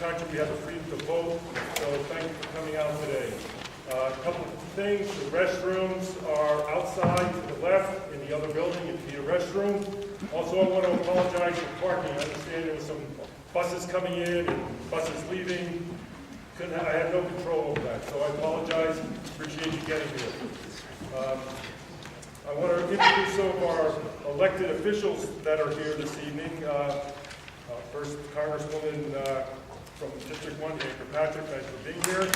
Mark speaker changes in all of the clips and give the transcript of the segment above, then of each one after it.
Speaker 1: country, we have the freedom to vote, so thank you for coming out today. A couple of things, the restrooms are outside to the left in the other building if you need a restroom. Also, I want to apologize for parking. I understand there were some buses coming in and buses leaving. I had no control over that, so I apologize. Appreciate you getting here. I want to introduce some of our elected officials that are here this evening. First, Congresswoman from District 1, Tobin-Kirkpatrick, thanks for being here.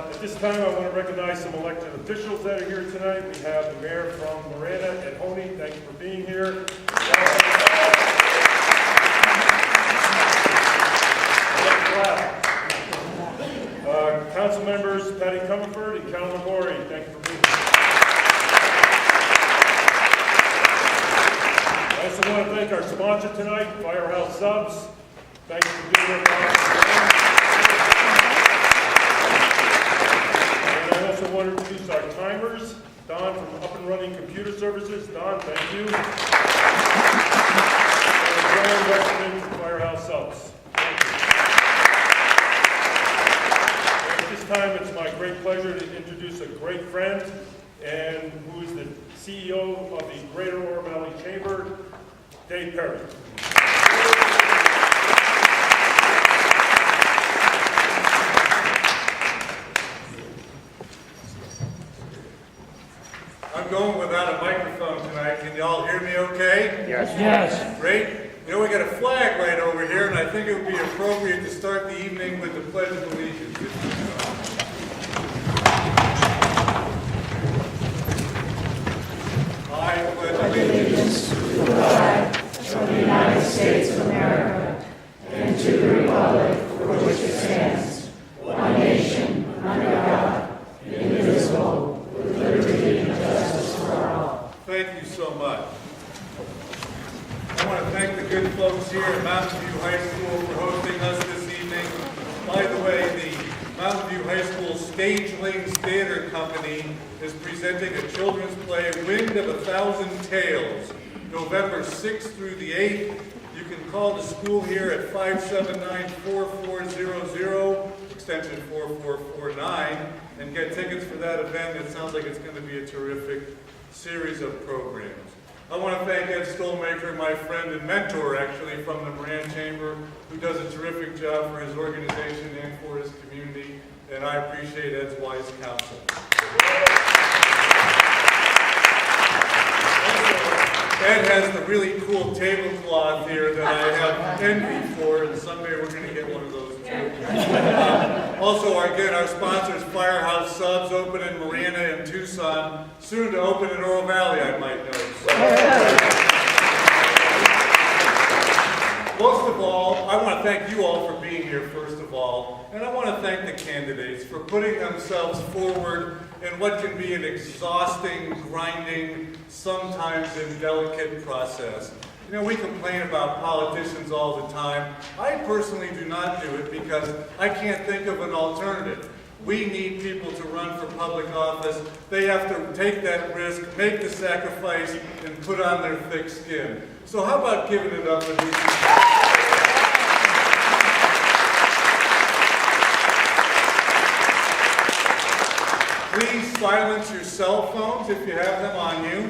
Speaker 1: At this time, I want to recognize some elected officials that are here tonight. We have the mayor from Marana and Honey. Thank you for being here. Council members Patty Comerford and Cal Magori, thank you for being here. I also want to thank our sponsor tonight, Firehouse Subs. Thank you for being here. And I also want to introduce our timers, Don from Up and Running Computer Services. Don, thank you. And Brian Wexman from Firehouse Subs. Time, it's my great pleasure to introduce a great friend and who is the CEO of the Greater Oro Valley Chamber, Dave Perry.
Speaker 2: I'm going without a microphone tonight. Can y'all hear me okay?
Speaker 3: Yes. Yes.
Speaker 2: Great. You know, we got a flag right over here, and I think it would be appropriate to start the evening with the Pledge of Allegiance. I pledge
Speaker 4: allegiance to the flag of the United States of America and to the republic for which it stands, one nation, under God, indivisible, with liberty and justice for all.
Speaker 2: Thank you so much. I want to thank the good folks here at Mountain View High School for hosting us this evening. By the way, the Mountain View High School Stage Lanes Theater Company is presenting a children's play, Wind of 1,000 Tales, November 6th through the 8th. You can call the school here at 579-4400, extension 4449, and get tickets for that event. It sounds like it's going to be a terrific series of programs. I want to thank Ed Stolmaker, my friend and mentor, actually, from the Moran Chamber, who does a terrific job for his organization and for his community, and I appreciate Ed's wise counsel. Ed has the really cool tablecloth here that I have envy for, and someday we're going to get one of those too. Also, again, our sponsors, Firehouse Subs, open in Marana and Tucson, soon to open in Oro Valley, I might note. Most of all, I want to thank you all for being here, first of all, and I want to thank the candidates for putting themselves forward in what can be an exhausting, grinding, sometimes indelicate process. You know, we complain about politicians all the time. I personally do not do it because I can't think of an alternative. We need people to run for public office. They have to take that risk, make the sacrifice, and put on their thick skin. So how about giving it up for these people? Please silence your cell phones if you have them on you.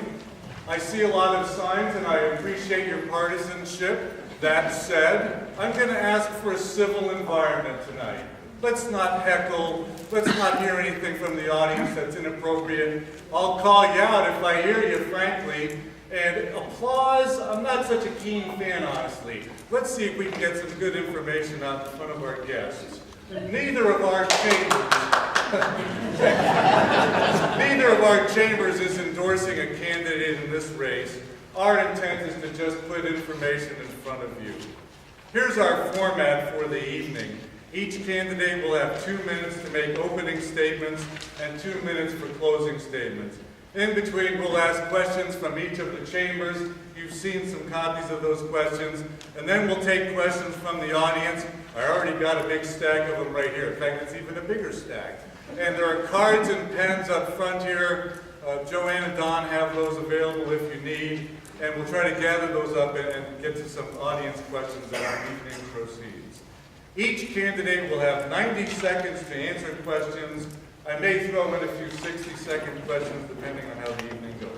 Speaker 2: I see a lot of signs and I appreciate your partisanship. That said, I'm going to ask for a civil environment tonight. Let's not heckle. Let's not hear anything from the audience that's inappropriate. I'll call you out if I hear you, frankly. And applause, I'm not such a keen fan, honestly. Let's see if we can get some good information out in front of our guests. Neither of our chambers is endorsing a candidate in this race. Our intent is to just put information in front of you. Here's our format for the evening. Each candidate will have 2 minutes to make opening statements and 2 minutes for closing statements. In between, we'll ask questions from each of the chambers. You've seen some copies of those questions. And then we'll take questions from the audience. I already got a big stack of them right here. In fact, it's even a bigger stack. And there are cards and pens up front here. Joanne and Don have those available if you need. And we'll try to gather those up and get to some audience questions as our evening proceeds. Each candidate will have 90 seconds to answer questions. I may throw in a few 60-second questions depending on how the evening goes.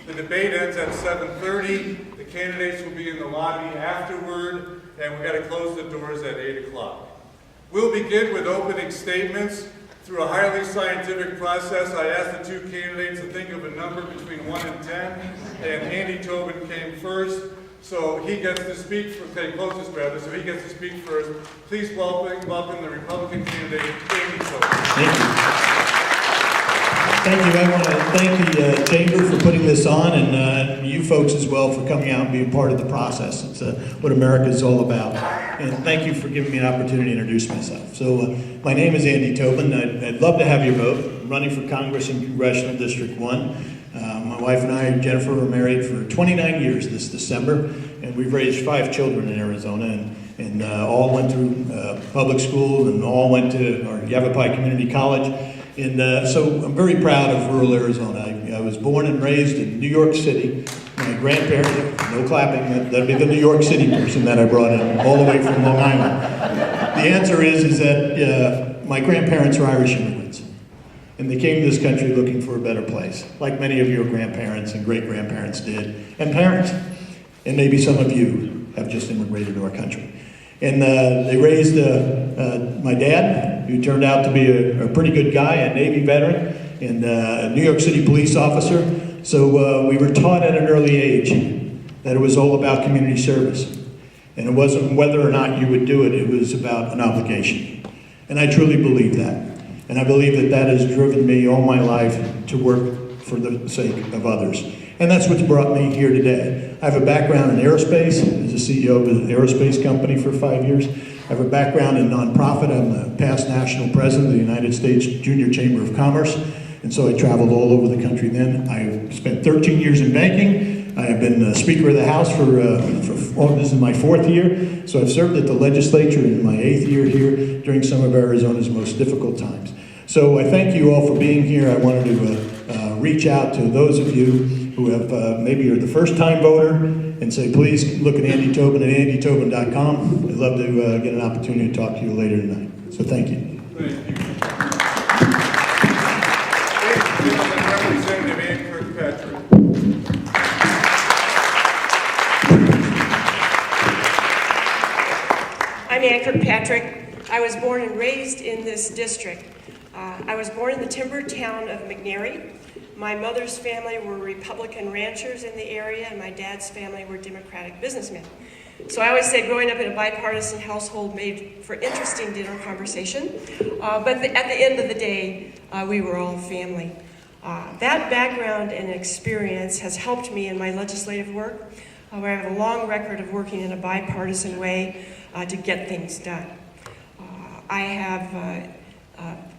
Speaker 2: The debate ends at 7:30. The candidates will be in the lobby afterward, and we've got to close the doors at 8 o'clock. We'll begin with opening statements. Through a highly scientific process, I asked the two candidates to think of a number between 1 and 10, and Andy Tobin came first, so he gets to speak for, closest rather, so he gets to speak first. Please welcome the Republican candidate, Andy Tobin.
Speaker 3: Thank you. Thank you. I want to thank the Chamber for putting this on, and you folks as well for coming out and being part of the process. It's what America is all about. And thank you for giving me an opportunity to introduce myself. So my name is Andy Tobin. I'd love to have your vote. I'm running for Congress in Congressional District 1. My wife and I, Jennifer, were married for 29 years this December, and we've raised 5 children in Arizona, and all went through public school and all went to Yavapai Community College. And so I'm very proud of rural Arizona. I was born and raised in New York City. My grandparents, no clapping, that'd be the New York City person that I brought in, all the way from Long Island. The answer is that my grandparents are Irish immigrants. And they came to this country looking for a better place, like many of your grandparents and great-grandparents did, and parents. And maybe some of you have just immigrated to our country. And they raised my dad, who turned out to be a pretty good guy, a Navy veteran, and a New York City police officer. So we were taught at an early age that it was all about community service. And it wasn't whether or not you would do it, it was about an obligation. And I truly believe that. And I believe that that has driven me all my life to work for the sake of others. And that's what's brought me here today. I have a background in aerospace, as a CEO of an aerospace company for 5 years. I have a background in nonprofit. I'm the past national president of the United States Junior Chamber of Commerce. And so I traveled all over the country then. I spent 13 years in banking. I have been Speaker of the House for this is my 4th year. So I've served at the legislature in my 8th year here during some of Arizona's most difficult times. So I thank you all for being here. I wanted to reach out to those of you who have maybe are the first-time voter and say, please look at Andy Tobin at andytobin.com. I'd love to get an opportunity to talk to you later tonight. So thank you.
Speaker 2: Thank you. Representative Ann Kirkpatrick.
Speaker 5: I'm Ann Kirkpatrick. I was born and raised in this district. I was born in the timber town of McNary. My mother's family were Republican ranchers in the area, and my dad's family were Democratic businessmen. So I always say growing up in a bipartisan household made for interesting dinner conversation. But at the end of the day, we were all family. That background and experience has helped me in my legislative work, where I have a long record of working in a bipartisan way to get things done. I have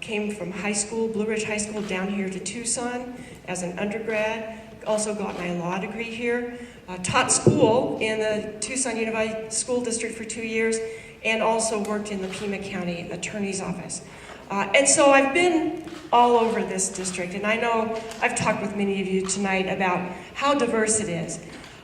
Speaker 5: came from high school, Blue Ridge High School, down here to Tucson as an undergrad. Also got my law degree here. Taught school in the Tucson Unified School District for 2 years, and also worked in the Pima County Attorney's Office. And so I've been all over this district, and I know I've talked with many of you tonight about how diverse it is.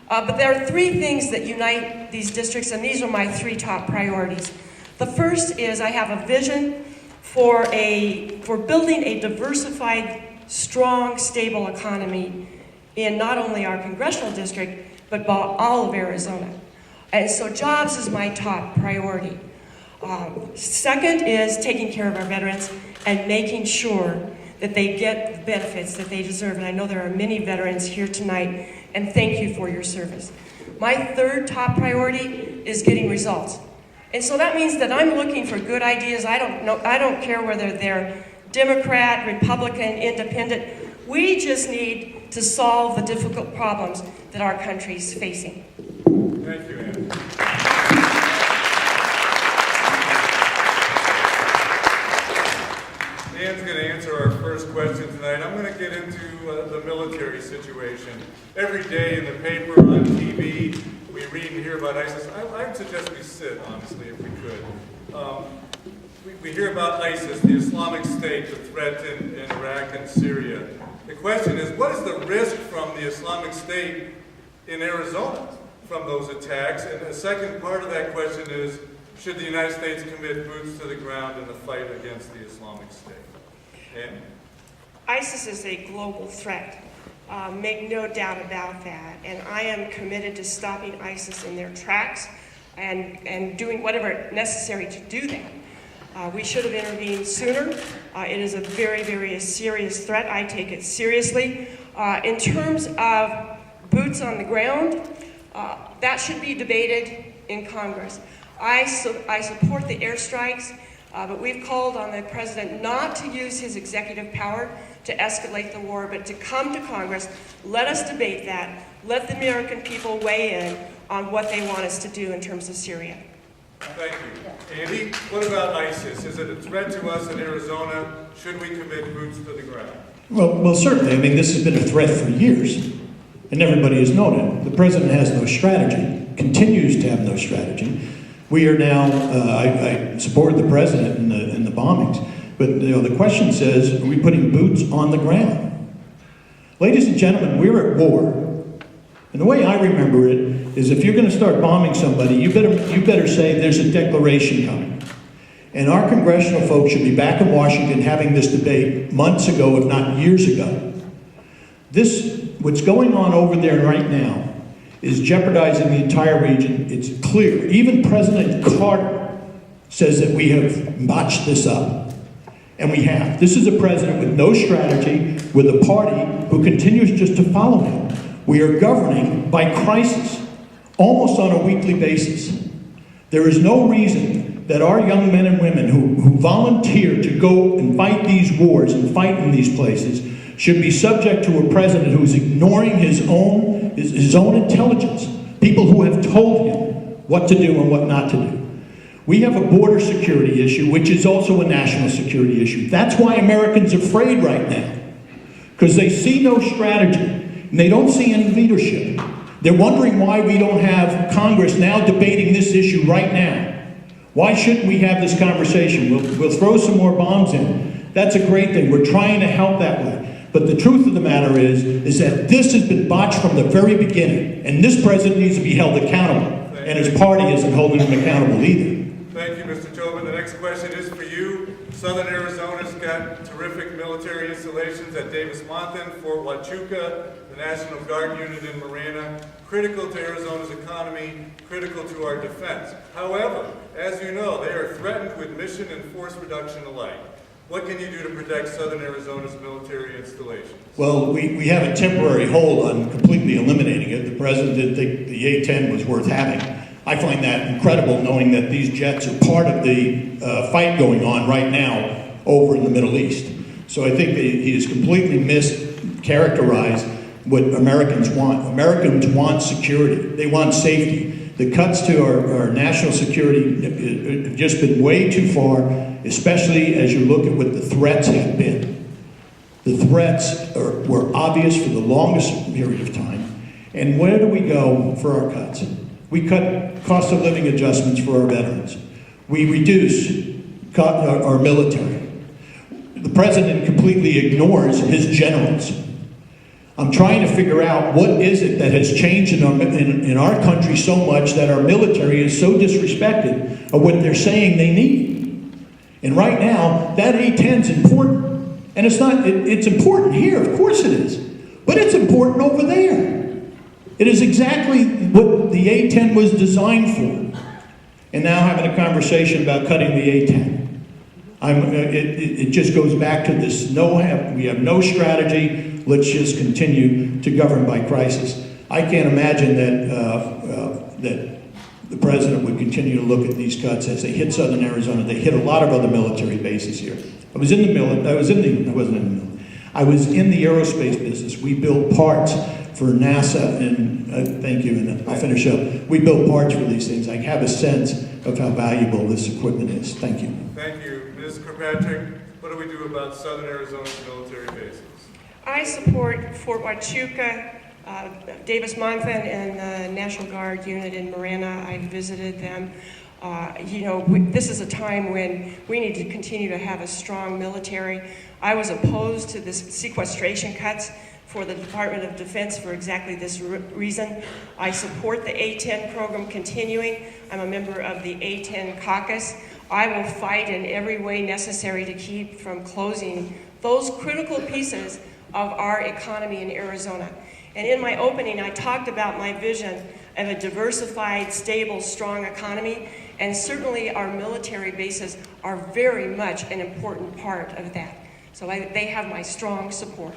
Speaker 5: But there are 3 things that unite these districts, and these are my 3 top priorities. The first is I have a vision for building a diversified, strong, stable economy in not only our congressional district, but all of Arizona. And so jobs is my top priority. Second is taking care of our veterans and making sure that they get the benefits that they deserve. And I know there are many veterans here tonight, and thank you for your service. My third top priority is getting results. And so that means that I'm looking for good ideas. I don't care whether they're Democrat, Republican, Independent. We just need to solve the difficult problems that our country's facing.
Speaker 2: Thank you, Ann. Ann's going to answer our first question tonight, I'm going to get into the military situation. Every day in the paper, on TV, we read and hear about ISIS. I'd suggest we sit, honestly, if we could. We hear about ISIS, the Islamic State, the threat in Iraq and Syria. The question is, what is the risk from the Islamic State in Arizona from those attacks? And the second part of that question is, should the United States commit boots to the ground in the fight against the Islamic State? And
Speaker 5: ISIS is a global threat. Make no doubt about that. And I am committed to stopping ISIS in their tracks and doing whatever necessary to do that. We should have intervened sooner. It is a very, very serious threat. I take it seriously. In terms of boots on the ground, that should be debated in Congress. I support the airstrikes, but we've called on the president not to use his executive power to escalate the war, but to come to Congress, let us debate that, let the American people weigh in on what they want us to do in terms of Syria.
Speaker 2: Thank you. Andy, what about ISIS? Is it a threat to us in Arizona? Should we commit boots to the ground?
Speaker 3: Well, certainly. I mean, this has been a threat for years, and everybody has known it. The president has no strategy, continues to have no strategy. We are now, I supported the president in the bombings, but the question says, are we putting boots on the ground? Ladies and gentlemen, we're at war. And the way I remember it is if you're going to start bombing somebody, you better say there's a declaration coming. And our congressional folks should be back in Washington having this debate months ago, if not years ago. What's going on over there right now is jeopardizing the entire region. It's clear. Even President Carter says that we have botched this up. And we have. This is a president with no strategy, with a party who continues just to follow him. We are governing by crisis, almost on a weekly basis. There is no reason that our young men and women who volunteer to go and fight these wars and fight in these places should be subject to a president who's ignoring his own intelligence, people who have told him what to do and what not to do. We have a border security issue, which is also a national security issue. That's why Americans are afraid right now, because they see no strategy, and they don't see any leadership. They're wondering why we don't have Congress now debating this issue right now. Why shouldn't we have this conversation? We'll throw some more bombs in. That's a great thing. We're trying to help that way. But the truth of the matter is that this has been botched from the very beginning, and this president needs to be held accountable, and his party isn't holding him accountable either.
Speaker 2: Thank you, Mr. Tobin. The next question is for you. Southern Arizona's got terrific military installations at Davis-Monthan, Fort Huachuca, the National Guard unit in Marana, critical to Arizona's economy, critical to our defense. However, as you know, they are threatened with mission and force reduction alike. What can you do to protect Southern Arizona's military installations? Well,
Speaker 3: we have a temporary hold on completely eliminating it. The president didn't think the A-10 was worth having. I find that incredible, knowing that these jets are part of the fight going on right now over in the Middle East. So I think that he has completely mischaracterized what Americans want. Americans want security. They want safety. The cuts to our national security have just been way too far, especially as you look at what the threats have been. The threats were obvious for the longest period of time. And where do we go for our cuts? We cut cost of living adjustments for our veterans. We reduce our military. The president completely ignores his generals. I'm trying to figure out what is it that has changed in our country so much that our military is so disrespected of what they're saying they need. And right now, that A-10 is important. And it's important here, of course it is. But it's important over there. It is exactly what the A-10 was designed for. And now having a conversation about cutting the A-10. It just goes back to this, we have no strategy. Let's just continue to govern by crisis. I can't imagine that the president would continue to look at these cuts as they hit Southern Arizona. They hit a lot of other military bases here. I was in the aerospace business. We build parts for NASA, and thank you, and I'll finish up. We build parts for these things. I have a sense of how valuable this equipment is. Thank you.
Speaker 2: Thank you. Ms. Kirkpatrick, what do we do about Southern Arizona's military bases?
Speaker 5: I support Fort Huachuca, Davis-Monthan, and the National Guard unit in Marana. I visited them. This is a time when we need to continue to have a strong military. I was opposed to the sequestration cuts for the Department of Defense for exactly this reason. I support the A-10 program continuing. I'm a member of the A-10 caucus. I will fight in every way necessary to keep from closing those critical pieces of our economy in Arizona. And in my opening, I talked about my vision of a diversified, stable, strong economy, and certainly our military bases are very much an important part of that. So they have my strong support.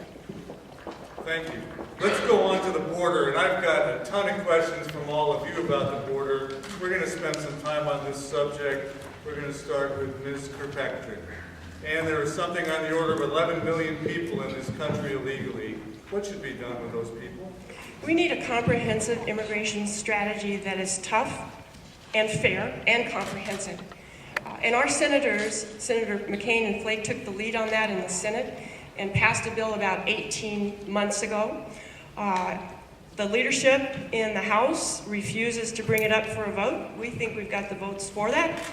Speaker 2: Thank you. Let's go on to the border, and I've got a ton of questions from all of you about the border. We're going to spend some time on this subject. We're going to start with Ms. Kirkpatrick. And there is something on the order of 11 million people in this country illegally. What should be done with those people?
Speaker 5: We need a comprehensive immigration strategy that is tough and fair and comprehensive. And our senators, Senator McCain and Flake, took the lead on that in the Senate and passed a bill about 18 months ago. The leadership in the House refuses to bring it up for a vote. We think we've got the votes for that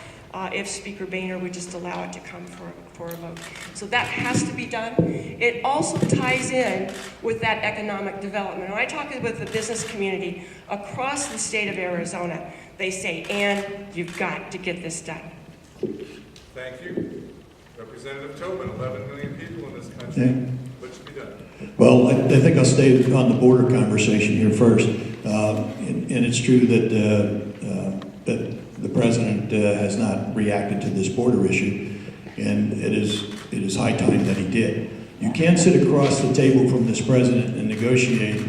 Speaker 5: if Speaker Boehner would just allow it to come for a vote. So that has to be done. It also ties in with that economic development. When I talk with the business community across the state of Arizona, they say, Ann, you've got to get this done.
Speaker 2: Thank you. Representative Tobin, 11 million people in this country.
Speaker 3: Yeah.
Speaker 2: What should be done?
Speaker 3: Well, I think I'll stay on the border conversation here first. And it's true that the president has not reacted to this border issue, and it is high time that he did. You can't sit across the table from this president and negotiate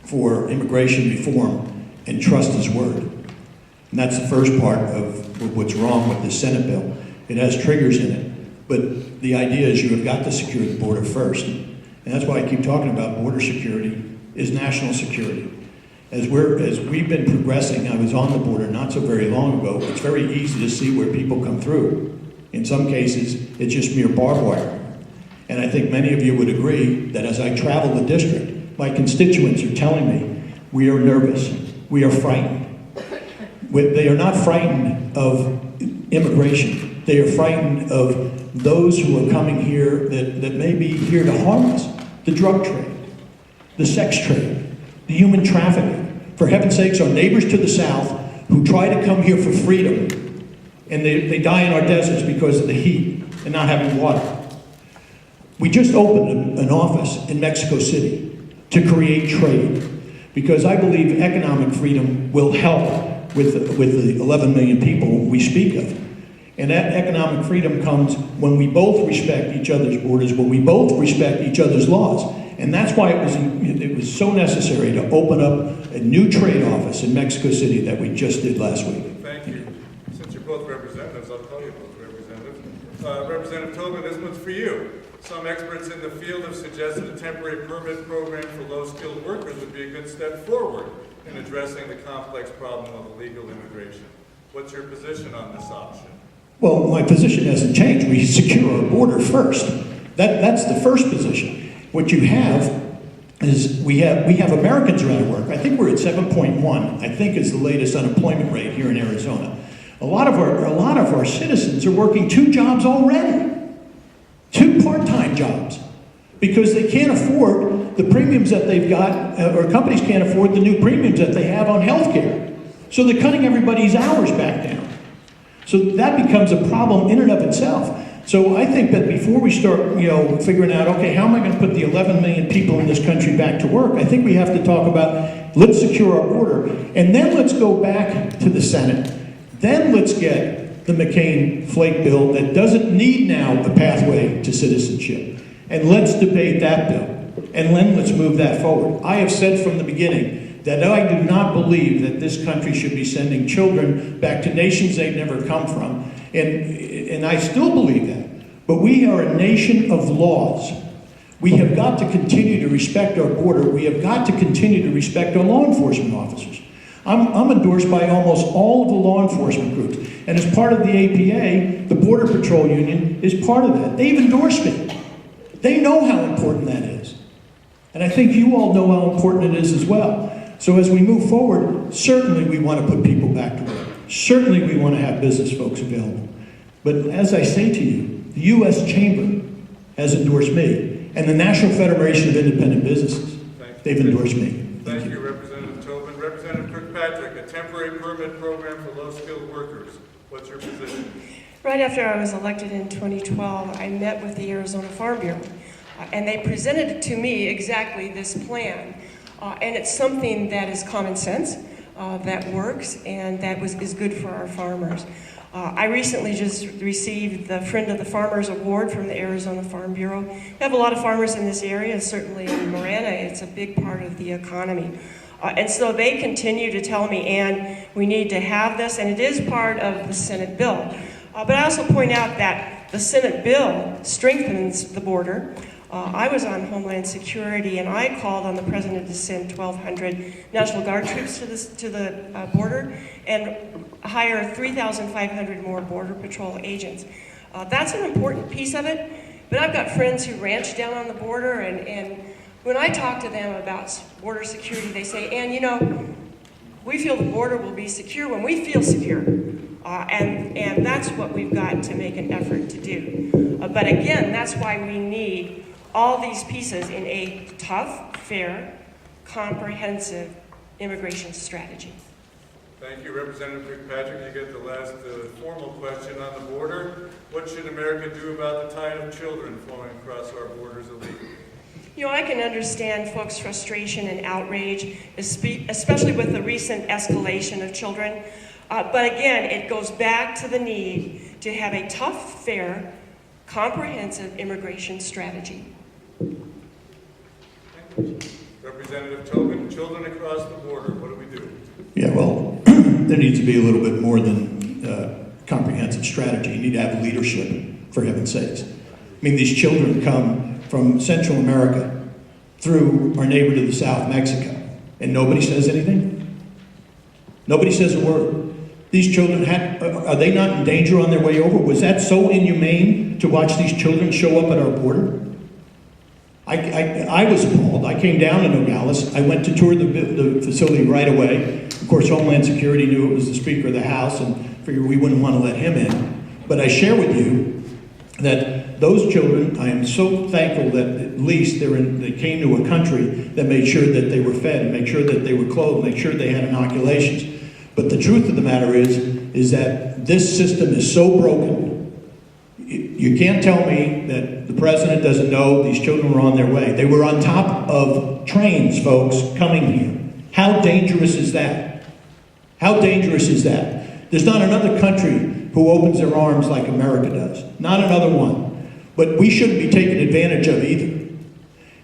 Speaker 3: for immigration reform and trust his word. And that's the first part of what's wrong with this Senate bill. It has triggers in it, but the idea is you have got to secure the border first. And that's why I keep talking about border security is national security. As we've been progressing, I was on the border not so very long ago, it's very easy to see where people come through. In some cases, it's just mere barbed wire. And I think many of you would agree that as I travel the district, my constituents are telling me, we are nervous, we are frightened. They are not frightened of immigration. They are frightened of those who are coming here that may be here to harm us. The drug trade, the sex trade, the human trafficking. For heaven's sakes, our neighbors to the south who try to come here for freedom, and they die in our deserts because of the heat and not having water. We just opened an office in Mexico City to create trade, because I believe economic freedom will help with the 11 million people we speak of. And that economic freedom comes when we both respect each other's borders, when we both respect each other's laws. And that's why it was so necessary to open up a new trade office in Mexico City that we just did last week.
Speaker 2: Thank you. Since you're both representatives, I'll call you both representatives. Representative Tobin, this one's for you. Some experts in the field have suggested a temporary permit program for low-skilled workers would be a good step forward in addressing the complex problem of illegal immigration. What's your position on this option?
Speaker 3: Well, my position hasn't changed. We secure our border first. That's the first position. What you have is we have Americans who are out of work. I think we're at 7.1. I think is the latest unemployment rate here in Arizona. A lot of our citizens are working 2 jobs already, 2 part-time jobs, because they can't afford the premiums that they've got, or companies can't afford the new premiums that they have on health care. So they're cutting everybody's hours back down. So that becomes a problem in and of itself. So I think that before we start, figuring out, okay, how am I going to put the 11 million people in this country back to work? I think we have to talk about, let's secure our border, and then let's go back to the Senate. Then let's get the McCain-Flake bill that doesn't need now a pathway to citizenship. And let's debate that bill. And then let's move that forward. I have said from the beginning that I do not believe that this country should be sending children back to nations they've never come from. And I still believe that. But we are a nation of laws. We have got to continue to respect our border. We have got to continue to respect our law enforcement officers. I'm endorsed by almost all of the law enforcement groups. And as part of the APA, the Border Patrol Union is part of that. They've endorsed me. They know how important that is. And I think you all know how important it is as well. So as we move forward, certainly we want to put people back to work. Certainly we want to have business folks available. But as I say to you, the U.S. Chamber has endorsed me, and the National Federation of Independent Businesses, they've endorsed me.
Speaker 2: Thank you, Representative Tobin. Representative Kirkpatrick, a temporary permit program for low-skilled workers. What's your position?
Speaker 5: Right after I was elected in 2012, I met with the Arizona Farm Bureau, and they presented to me exactly this plan. And it's something that is common sense, that works, and that is good for our farmers. I recently just received the Friend of the Farmers Award from the Arizona Farm Bureau. We have a lot of farmers in this area, certainly in Marana. It's a big part of the economy. And so they continue to tell me, Ann, we need to have this, and it is part of the Senate bill. But I also point out that the Senate bill strengthens the border. I was on Homeland Security, and I called on the President to send 1,200 National Guard troops to the border and hire 3,500 more Border Patrol agents. That's an important piece of it, but I've got friends who ranch down on the border, and when I talk to them about border security, they say, Ann, you know, we feel the border will be secure when we feel secure. And that's what we've got to make an effort to do. But again, that's why we need all these pieces in a tough, fair, comprehensive immigration strategy.
Speaker 2: Thank you, Representative Kirkpatrick. You get the last formal question on the border. What should America do about the tide of children flowing across our borders illegally?
Speaker 5: You know, I can understand folks' frustration and outrage, especially with the recent escalation of children. But again, it goes back to the need to have a tough, fair, comprehensive immigration strategy.
Speaker 2: Representative Tobin, children across the border, what do we do?
Speaker 3: Yeah, well, there needs to be a little bit more than comprehensive strategy. You need to have leadership, for heaven's sakes. I mean, these children come from Central America through our neighbor to the south, Mexico, and nobody says anything? Nobody says a word. These children, are they not in danger on their way over? Was that so inhumane to watch these children show up at our border? I was appalled. I came down to Nogales. I went to tour the facility right away. Of course, Homeland Security knew it was the Speaker of the House and figured we wouldn't want to let him in. But I share with you that those children, I am so thankful that at least they came to a country that made sure that they were fed and made sure that they were clothed, made sure they had inoculations. But the truth of the matter is that this system is so broken. You can't tell me that the president doesn't know these children were on their way. They were on top of trains, folks, coming here. How dangerous is that? How dangerous is that? There's not another country who opens their arms like America does. Not another one. But we shouldn't be taken advantage of either.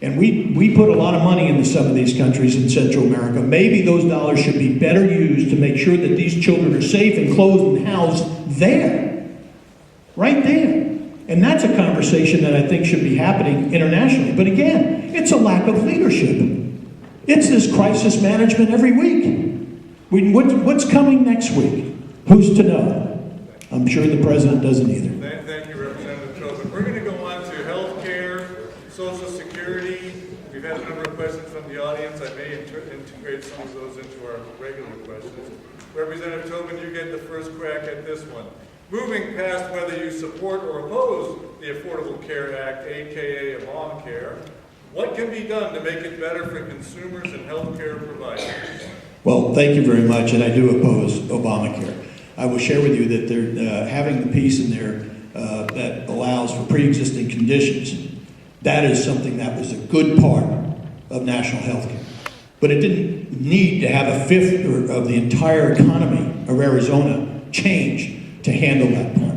Speaker 3: And we put a lot of money into some of these countries in Central America. Maybe those dollars should be better used to make sure that these children are safe and clothed and housed there. Right there. And that's a conversation that I think should be happening internationally. But again, it's a lack of leadership. It's this crisis management every week. What's coming next week? Who's to know? I'm sure the president doesn't either.
Speaker 2: Thank you, Representative Tobin. We're going to go on to health care, Social Security. We've had a number of questions from the audience. I may integrate some of those into our regular questions. Representative Tobin, you get the first crack at this one. Moving past whether you support or oppose the Affordable Care Act, aka Obamacare, what can be done to make it better for consumers and healthcare providers?
Speaker 3: Well, thank you very much, and I do oppose Obamacare. I will share with you that they're having the piece in there that allows for pre-existing conditions. That is something that was a good part of national health care. But it didn't need to have a fifth of the entire economy of Arizona change to handle that part.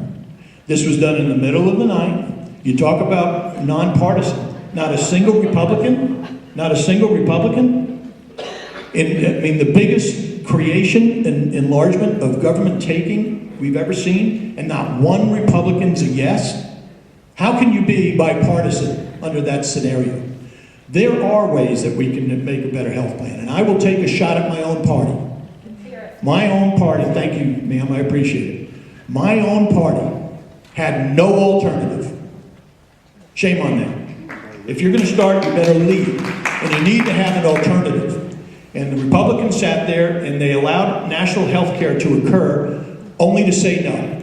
Speaker 3: This was done in the middle of the night. You talk about nonpartisan. Not a single Republican. Not a single Republican. I mean, the biggest creation and enlargement of government taking we've ever seen, and not one Republican's a yes. How can you be bipartisan under that scenario? There are ways that we can make a better health plan, and I will take a shot at my own party. My own party, thank you, ma'am, I appreciate it. My own party had no alternative. Shame on them. If you're going to start, you better lead. And you need to have an alternative. And the Republicans sat there and they allowed national health care to occur only to say no.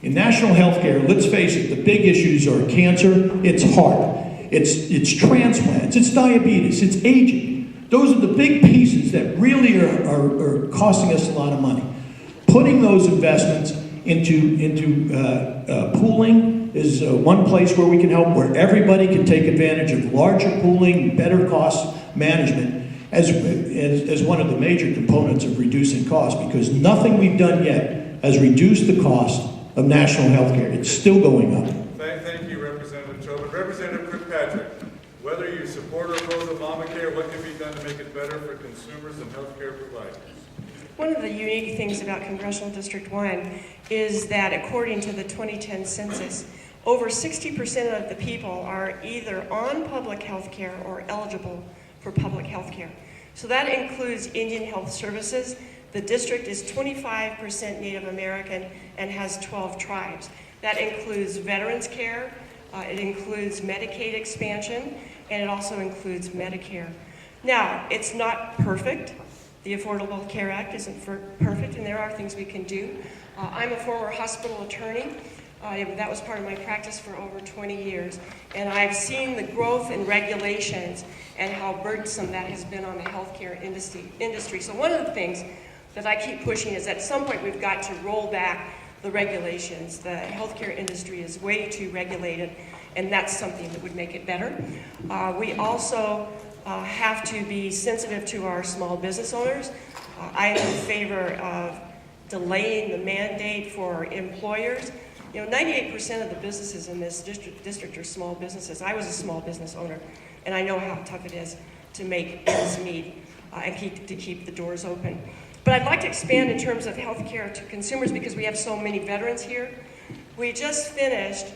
Speaker 3: In national health care, let's face it, the big issues are cancer, it's heart, it's transplants, it's diabetes, it's aging. Those are the big pieces that really are costing us a lot of money. Putting those investments into pooling is one place where we can help, where everybody can take advantage of larger pooling, better cost management as one of the major components of reducing costs, because nothing we've done yet has reduced the cost of national health care. It's still going up.
Speaker 2: Thank you, Representative Tobin. Representative Kirkpatrick, whether you support or oppose Obamacare, what can be done to make it better for consumers and healthcare providers?
Speaker 5: One of the unique things about Congressional District 1 is that according to the 2010 census, over 60% of the people are either on public health care or eligible for public health care. So that includes Indian Health Services. The district is 25% Native American and has 12 tribes. That includes veterans care, it includes Medicaid expansion, and it also includes Medicare. Now, it's not perfect. The Affordable Care Act isn't perfect, and there are things we can do. I'm a former hospital attorney. That was part of my practice for over 20 years. And I've seen the growth in regulations and how burdensome that has been on the healthcare industry. So one of the things that I keep pushing is at some point we've got to roll back the regulations. The healthcare industry is way too regulated, and that's something that would make it better. We also have to be sensitive to our small business owners. I am in favor of delaying the mandate for employers. You know, 98% of the businesses in this district are small businesses. I was a small business owner, and I know how tough it is to make ends meet and keep the doors open. But I'd like to expand in terms of health care to consumers because we have so many veterans here. We just finished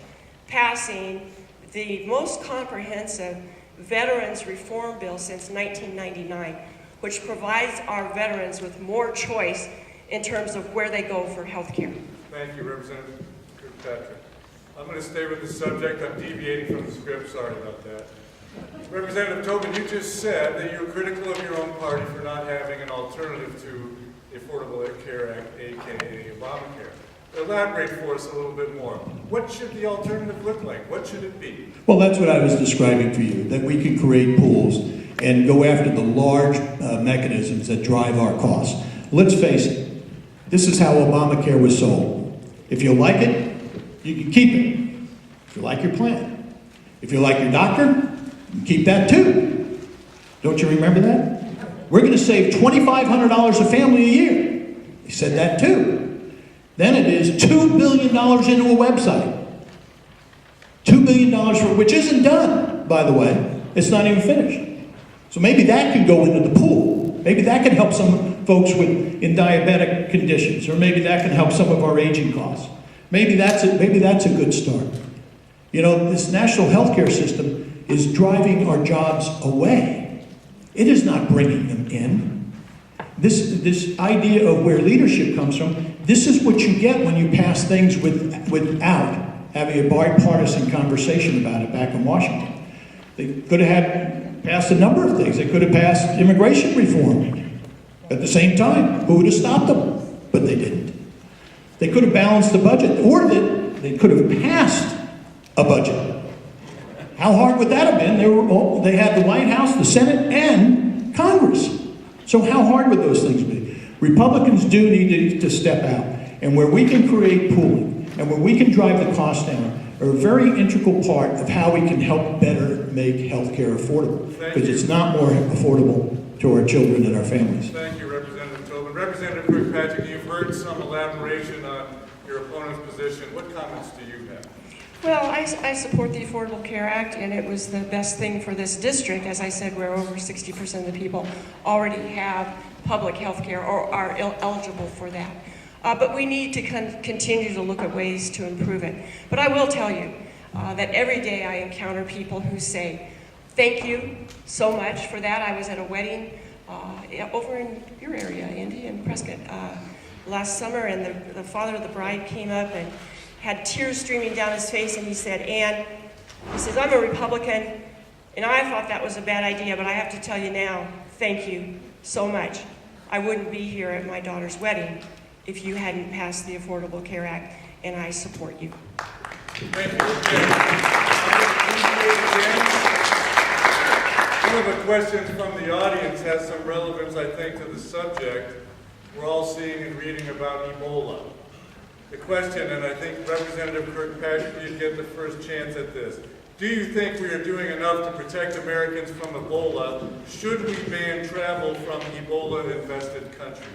Speaker 5: passing the most comprehensive Veterans Reform Bill since 1999, which provides our veterans with more choice in terms of where they go for health care.
Speaker 2: Thank you, Representative Kirkpatrick. I'm going to stay with the subject. I'm deviating from the script. Sorry about that. Representative Tobin, you just said that you're critical of your own party for not having an alternative to the Affordable Care Act, aka Obamacare. Elaborate for us a little bit more. What should the alternative look like? What should it be?
Speaker 3: Well, that's what I was describing for you, that we can create pools and go after the large mechanisms that drive our costs. Let's face it, this is how Obamacare was sold. If you like it, you can keep it. If you like your plan. If you like your doctor, you can keep that too. Don't you remember that? We're going to save $2,500 a family a year. They said that too. Then it is $2 billion into a website. $2 billion for, which isn't done, by the way. It's not even finished. So maybe that can go into the pool. Maybe that can help some folks in diabetic conditions, or maybe that can help some of our aging costs. Maybe that's a good start. You know, this national health care system is driving our jobs away. It is not bringing them in. This idea of where leadership comes from, this is what you get when you pass things without having a bipartisan conversation about it back in Washington. They could have passed a number of things. They could have passed immigration reform at the same time. Who would have stopped them? But they didn't. They could have balanced the budget, or they could have passed a budget. How hard would that have been? They had the White House, the Senate, and Congress. So how hard would those things be? Republicans do need to step out. And where we can create pooling, and where we can drive the cost down, are a very integral part of how we can help better make health care affordable. Because it's not more affordable to our children and our families.
Speaker 2: Thank you, Representative Tobin. Representative Kirkpatrick, you've heard some elaboration on your opponent's position. What comments do you have?
Speaker 5: Well, I support the Affordable Care Act, and it was the best thing for this district, as I said, where over 60% of the people already have public health care or are eligible for that. But we need to continue to look at ways to improve it. But I will tell you that every day I encounter people who say, thank you so much for that. I was at a wedding over in your area, Indy, in Prescott, last summer, and the father of the bride came up and had tears streaming down his face, and he said, Ann, He says, I'm a Republican, and I thought that was a bad idea, but I have to tell you now, thank you so much. I wouldn't be here at my daughter's wedding if you hadn't passed the Affordable Care Act, and I support you.
Speaker 2: Thank you again. One of the questions from the audience has some relevance, I think, to the subject. We're all seeing and reading about Ebola. The question, and I think Representative Kirkpatrick, you get the first chance at this. Do you think we are doing enough to protect Americans from Ebola? Should we ban travel from Ebola-infested countries?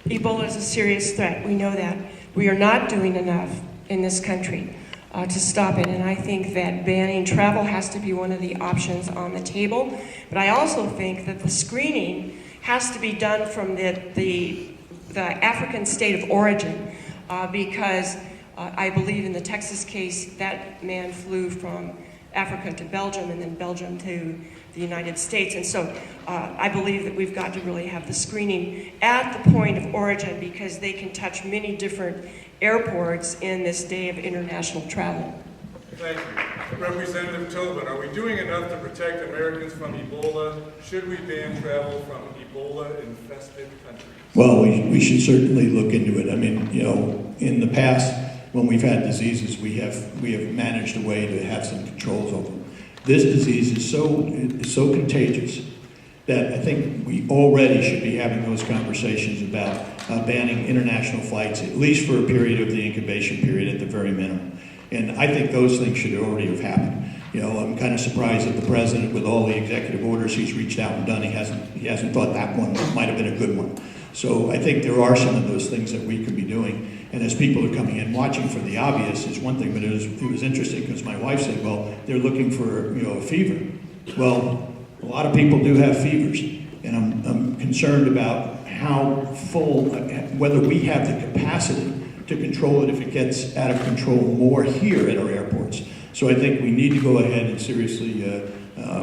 Speaker 5: Ebola is a serious threat. We know that. We are not doing enough in this country to stop it, and I think that banning travel has to be one of the options on the table. But I also think that the screening has to be done from the African state of origin, because I believe in the Texas case, that man flew from Africa to Belgium and then Belgium to the United States. And so I believe that we've got to really have the screening at the point of origin, because they can touch many different airports in this day of international travel.
Speaker 2: Thank you. Representative Tobin, are we doing enough to protect Americans from Ebola? Should we ban travel from Ebola-infested countries?
Speaker 3: Well, we should certainly look into it. I mean, you know, in the past, when we've had diseases, we have managed a way to have some controls over them. This disease is so contagious that I think we already should be having those conversations about banning international flights, at least for a period of the incubation period at the very minimum. And I think those things should already have happened. You know, I'm kind of surprised that the president, with all the executive orders he's reached out and done, he hasn't thought that one might have been a good one. So I think there are some of those things that we could be doing. And as people are coming in, watching for the obvious is one thing, but it was interesting because my wife said, well, they're looking for, you know, a fever. Well, a lot of people do have fevers, and I'm concerned about how full, whether we have the capacity to control it if it gets out of control more here at our airports. So I think we need to go ahead and seriously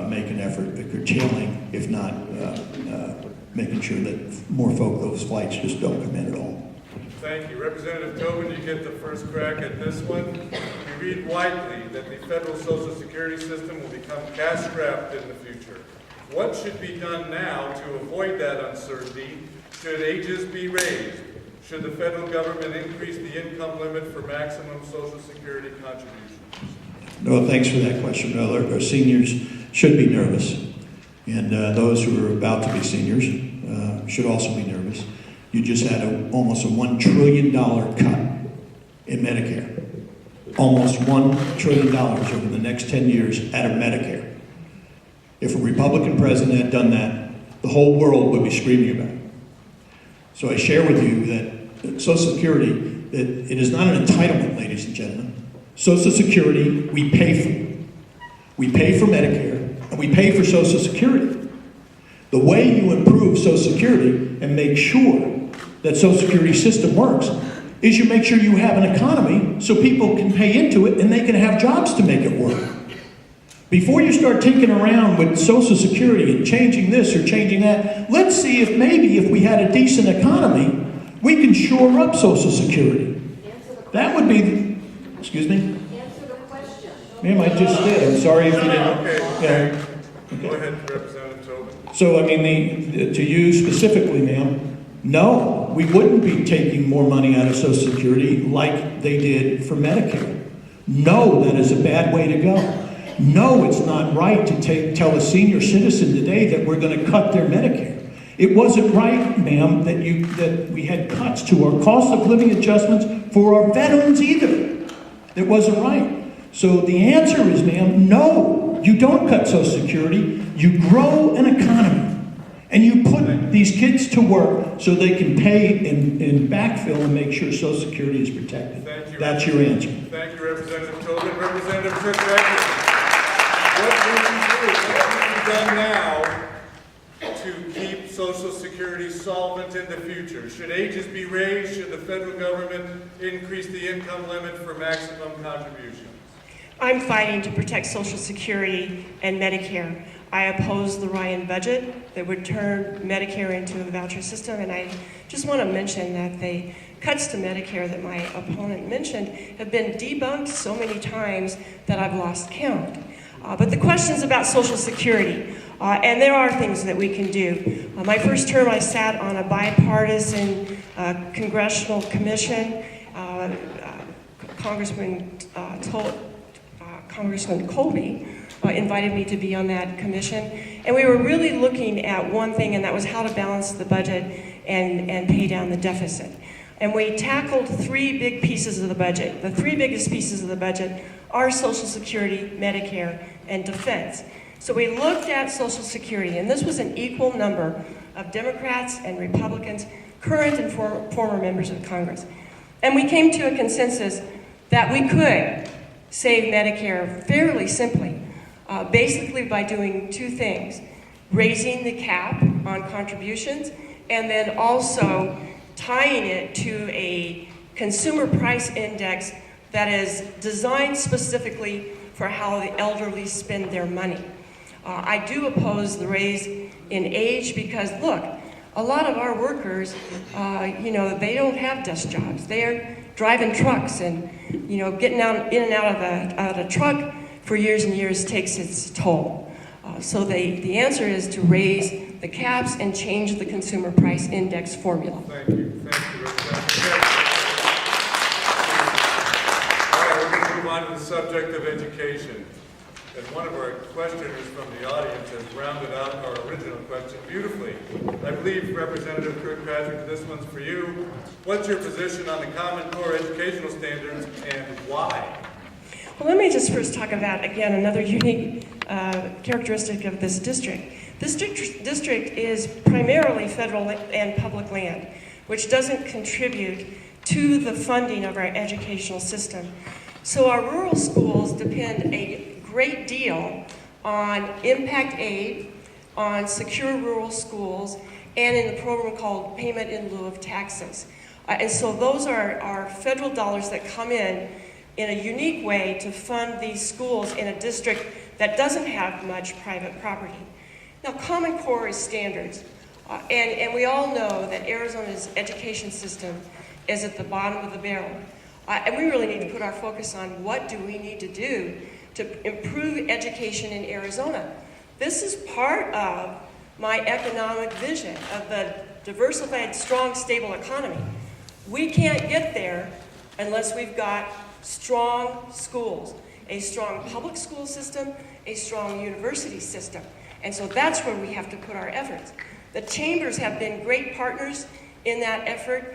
Speaker 3: make an effort at curtailing, if not making sure that more folk, those flights just don't come in at all.
Speaker 2: Thank you. Representative Tobin, you get the first crack at this one. We read widely that the federal Social Security system will become cash-strapped in the future. What should be done now to avoid that uncertainty? Should ages be raised? Should the federal government increase the income limit for maximum Social Security contributions?
Speaker 3: No, thanks for that question. Well, our seniors should be nervous, and those who are about to be seniors should also be nervous. You just had almost a $1 trillion cut in Medicare. Almost $1 trillion over the next 10 years out of Medicare. If a Republican president had done that, the whole world would be screaming about it. So I share with you that Social Security, that it is not an entitlement, ladies and gentlemen. Social Security, we pay for. We pay for Medicare, and we pay for Social Security. The way you improve Social Security and make sure that Social Security system works is you make sure you have an economy so people can pay into it and they can have jobs to make it work. Before you start tinkering around with Social Security and changing this or changing that, let's see if maybe if we had a decent economy, we can shore up Social Security. That would be, excuse me?
Speaker 4: Answer the question.
Speaker 3: Ma'am, I just did. I'm sorry if you didn't.
Speaker 2: Okay. Go ahead, Representative Tobin.
Speaker 3: So, I mean, to you specifically, ma'am, no, we wouldn't be taking more money out of Social Security like they did for Medicare. No, that is a bad way to go. No, it's not right to tell a senior citizen today that we're going to cut their Medicare. It wasn't right, ma'am, that we had cuts to our cost of living adjustments for our veterans either. It wasn't right. So the answer is, ma'am, no, you don't cut Social Security. You grow an economy. And you put these kids to work so they can pay and backfill and make sure Social Security is protected.
Speaker 2: Thank you.
Speaker 3: That's your answer.
Speaker 2: Thank you, Representative Tobin. Representative Kirkpatrick, what will be done now to keep Social Security solvent in the future? Should ages be raised? Should the federal government increase the income limit for maximum contributions?
Speaker 5: I'm fighting to protect Social Security and Medicare. I opposed the Ryan budget that would turn Medicare into a voucher system, and I just want to mention that the cuts to Medicare that my opponent mentioned have been debunked so many times that I've lost count. But the question's about Social Security, and there are things that we can do. My first term, I sat on a bipartisan congressional commission. Congressman Colby invited me to be on that commission, and we were really looking at one thing, and that was how to balance the budget and pay down the deficit. And we tackled three big pieces of the budget. The three biggest pieces of the budget are Social Security, Medicare, and defense. So we looked at Social Security, and this was an equal number of Democrats and Republicans, current and former members of Congress. And we came to a consensus that we could save Medicare fairly simply, basically by doing two things: raising the cap on contributions, and then also tying it to a consumer price index that is designed specifically for how the elderly spend their money. I do oppose the raise in age because, look, a lot of our workers, they don't have desk jobs. They're driving trucks, and getting in and out of a truck for years and years takes its toll. So the answer is to raise the caps and change the consumer price index formula.
Speaker 2: Thank you, Representative. All right, we're going to move on to the subject of education. And one of our questioners from the audience has rounded out our original question beautifully. I believe, Representative Kirkpatrick, this one's for you. What's your position on the Common Core educational standards, and why?
Speaker 5: Well, let me just first talk about, again, another unique characteristic of this district. This district is primarily federal and public land, which doesn't contribute to the funding of our educational system. So our rural schools depend a great deal on impact aid, on secure rural schools, and in the program called payment in lieu of taxes. And so those are federal dollars that come in a unique way to fund these schools in a district that doesn't have much private property. Now, Common Core is standards, and we all know that Arizona's education system is at the bottom of the barrel. And we really need to put our focus on what do we need to do to improve education in Arizona. This is part of my economic vision of the diversified, strong, stable economy. We can't get there unless we've got strong schools, a strong public school system, a strong university system. And so that's where we have to put our efforts. The chambers have been great partners in that effort.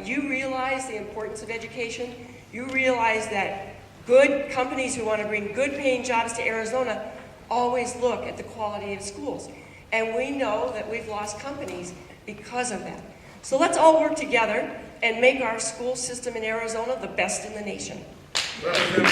Speaker 5: You realize the importance of education. You realize that good companies who want to bring good paying jobs to Arizona always look at the quality of schools. And we know that we've lost companies because of that. So let's all work together and make our school system in Arizona the best in the nation.
Speaker 2: What's your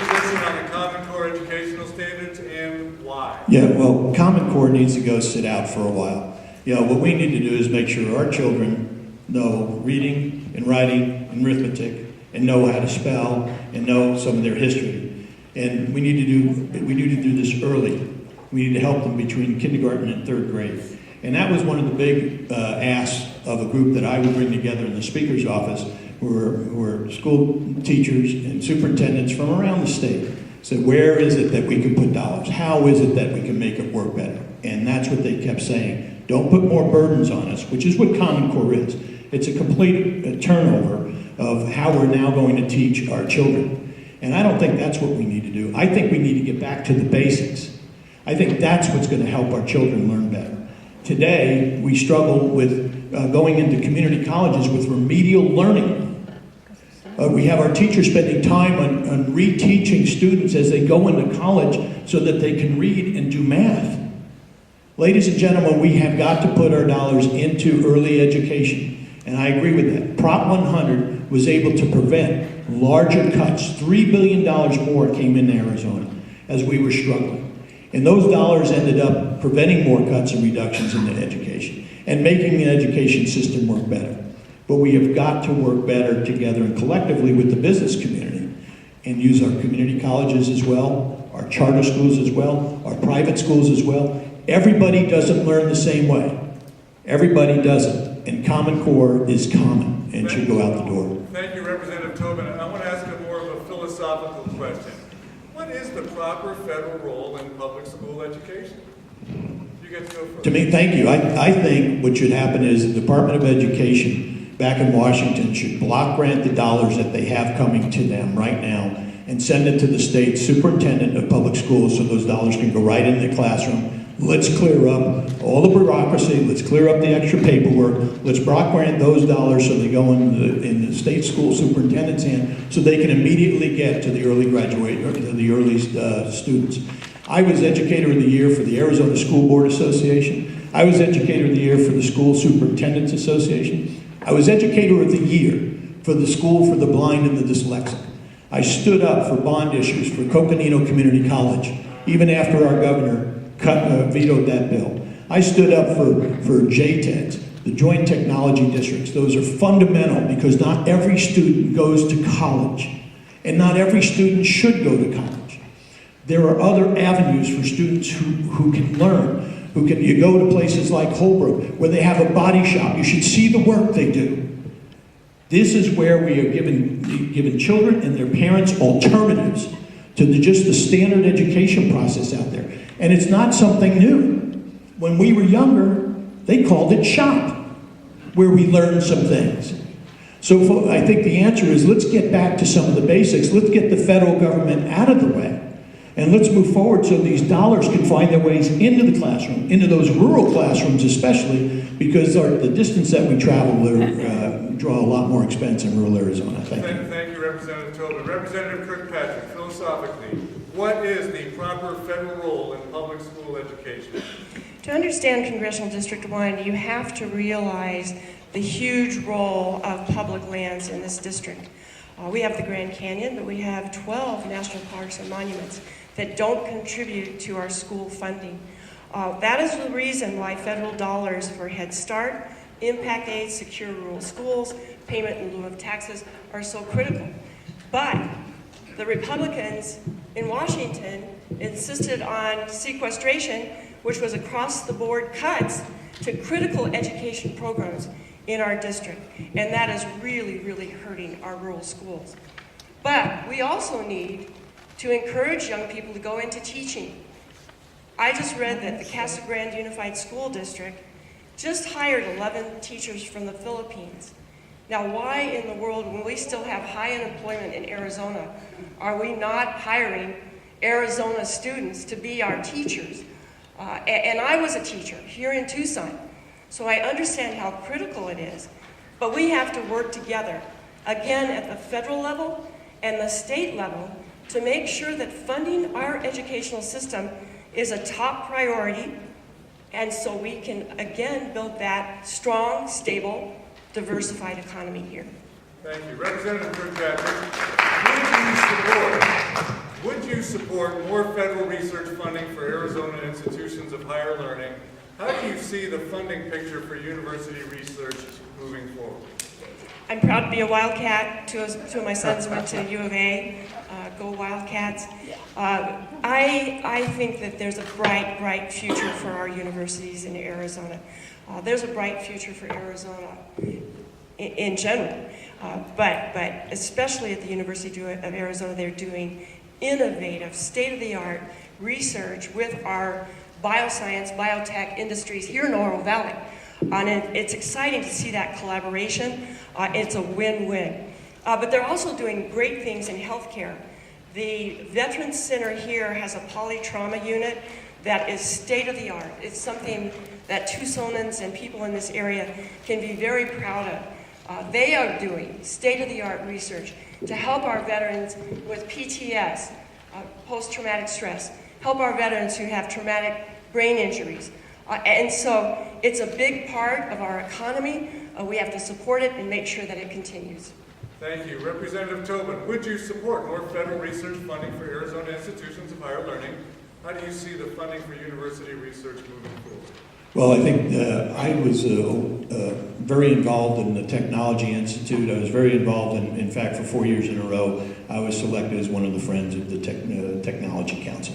Speaker 2: position on the Common Core educational standards, and why?
Speaker 3: Yeah, well, Common Core needs to go sit out for a while. What we need to do is make sure our children know reading and writing and arithmetic, and know how to spell, and know some of their history. And we need to do this early. We need to help them between kindergarten and third grade. And that was one of the big asks of a group that I would bring together in the Speaker's office, who were school teachers and superintendents from around the state. Said, where is it that we can put dollars? How is it that we can make it work better? And that's what they kept saying. Don't put more burdens on us, which is what Common Core is. It's a complete turnover of how we're now going to teach our children. And I don't think that's what we need to do. I think we need to get back to the basics. I think that's what's going to help our children learn better. Today, we struggle with going into community colleges with remedial learning. We have our teachers spending time on reteaching students as they go into college so that they can read and do math. Ladies and gentlemen, we have got to put our dollars into early education. And I agree with that. Prop 100 was able to prevent larger cuts. $3 billion more came into Arizona as we were struggling. And those dollars ended up preventing more cuts and reductions in the education and making the education system work better. But we have got to work better together and collectively with the business community. and use our community colleges as well, our charter schools as well, our private schools as well. Everybody doesn't learn the same way. Everybody doesn't. And Common Core is common and should go out the door.
Speaker 2: Thank you, Representative Tobin. I want to ask a more of a philosophical question. What is the proper federal role in public school education? You get to go first.
Speaker 3: To me, thank you. I think what should happen is the Department of Education back in Washington should block grant the dollars that they have coming to them right now and send it to the state superintendent of public schools so those dollars can go right into the classroom. Let's clear up all the bureaucracy. Let's clear up the extra paperwork. Let's block grant those dollars so they go in the state school superintendent's hand so they can immediately get to the early graduate or to the early students. I was Educator of the Year for the Arizona School Board Association. I was Educator of the Year for the School Superintendents Association. I was Educator of the Year for the School for the Blind and the Dyslexic. I stood up for bond issues for Coconino Community College, even after our governor vetoed that bill. I stood up for JTEDs, the Joint Technology Districts. Those are fundamental because not every student goes to college, and not every student should go to college. There are other avenues for students who can learn, you go to places like Holbrook, where they have a body shop. You should see the work they do. This is where we are giving children and their parents alternatives to just the standard education process out there. And it's not something new. When we were younger, they called it shop, where we learned some things. So I think the answer is let's get back to some of the basics. Let's get the federal government out of the way. And let's move forward so these dollars can find their ways into the classroom, into those rural classrooms especially, because the distance that we travel draw a lot more expense in rural Arizona. Thank you.
Speaker 2: Thank you, Representative Tobin. Representative Kirkpatrick, philosophically, what is the proper federal role in public school education?
Speaker 5: To understand Congressional District 1, you have to realize the huge role of public lands in this district. We have the Grand Canyon, but we have 12 national parks and monuments that don't contribute to our school funding. That is the reason why federal dollars for Head Start, Impact Aid, Secure Rural Schools, payment in lieu of taxes are so critical. But the Republicans in Washington insisted on sequestration, which was across-the-board cuts to critical education programs in our district. And that is really, really hurting our rural schools. But we also need to encourage young people to go into teaching. I just read that the Casa Grande Unified School District just hired 11 teachers from the Philippines. Now, why in the world, when we still have high unemployment in Arizona, are we not hiring Arizona students to be our teachers? And I was a teacher here in Tucson, so I understand how critical it is. But we have to work together, again, at the federal level and the state level, to make sure that funding our educational system is a top priority, and so we can, again, build that strong, stable, diversified economy here.
Speaker 2: Thank you. Representative Kirkpatrick, would you support more federal research funding for Arizona institutions of higher learning? How do you see the funding picture for university research moving forward?
Speaker 5: I'm proud to be a Wildcat. Two of my sons went to U of A. Go Wildcats. I think that there's a bright, bright future for our universities in Arizona. There's a bright future for Arizona in general, but especially at the University of Arizona, they're doing innovative, state-of-the-art research with our bioscience, biotech industries here in Oro Valley. And it's exciting to see that collaboration. It's a win-win. But they're also doing great things in healthcare. The Veterans Center here has a polytrauma unit that is state-of-the-art. It's something that Tucsonans and people in this area can be very proud of. They are doing state-of-the-art research to help our veterans with PTS, post-traumatic stress, help our veterans who have traumatic brain injuries. And so it's a big part of our economy. We have to support it and make sure that it continues.
Speaker 2: Thank you. Representative Tobin, would you support more federal research funding for Arizona institutions of higher learning? How do you see the funding for university research moving forward?
Speaker 3: Well, I think I was very involved in the Technology Institute. I was very involved in fact, for 4 years in a row, I was selected as one of the friends of the Technology Council.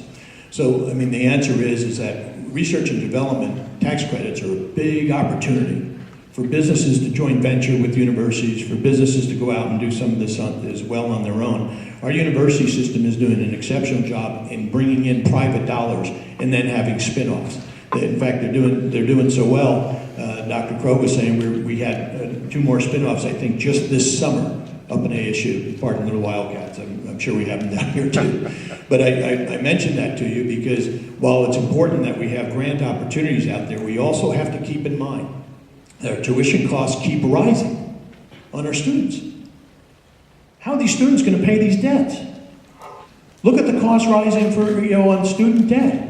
Speaker 3: So, I mean, the answer is that research and development tax credits are a big opportunity for businesses to joint venture with universities, for businesses to go out and do some of this as well on their own. Our university system is doing an exceptional job in bringing in private dollars and then having spin-offs. In fact, they're doing so well. Dr. Crow was saying we had 2 more spin-offs, I think, just this summer up in ASU, pardon the Wildcats. I'm sure we have them down here too. But I mentioned that to you because while it's important that we have grant opportunities out there, we also have to keep in mind that our tuition costs keep rising on our students. How are these students going to pay these debts? Look at the cost rising for, on student debt.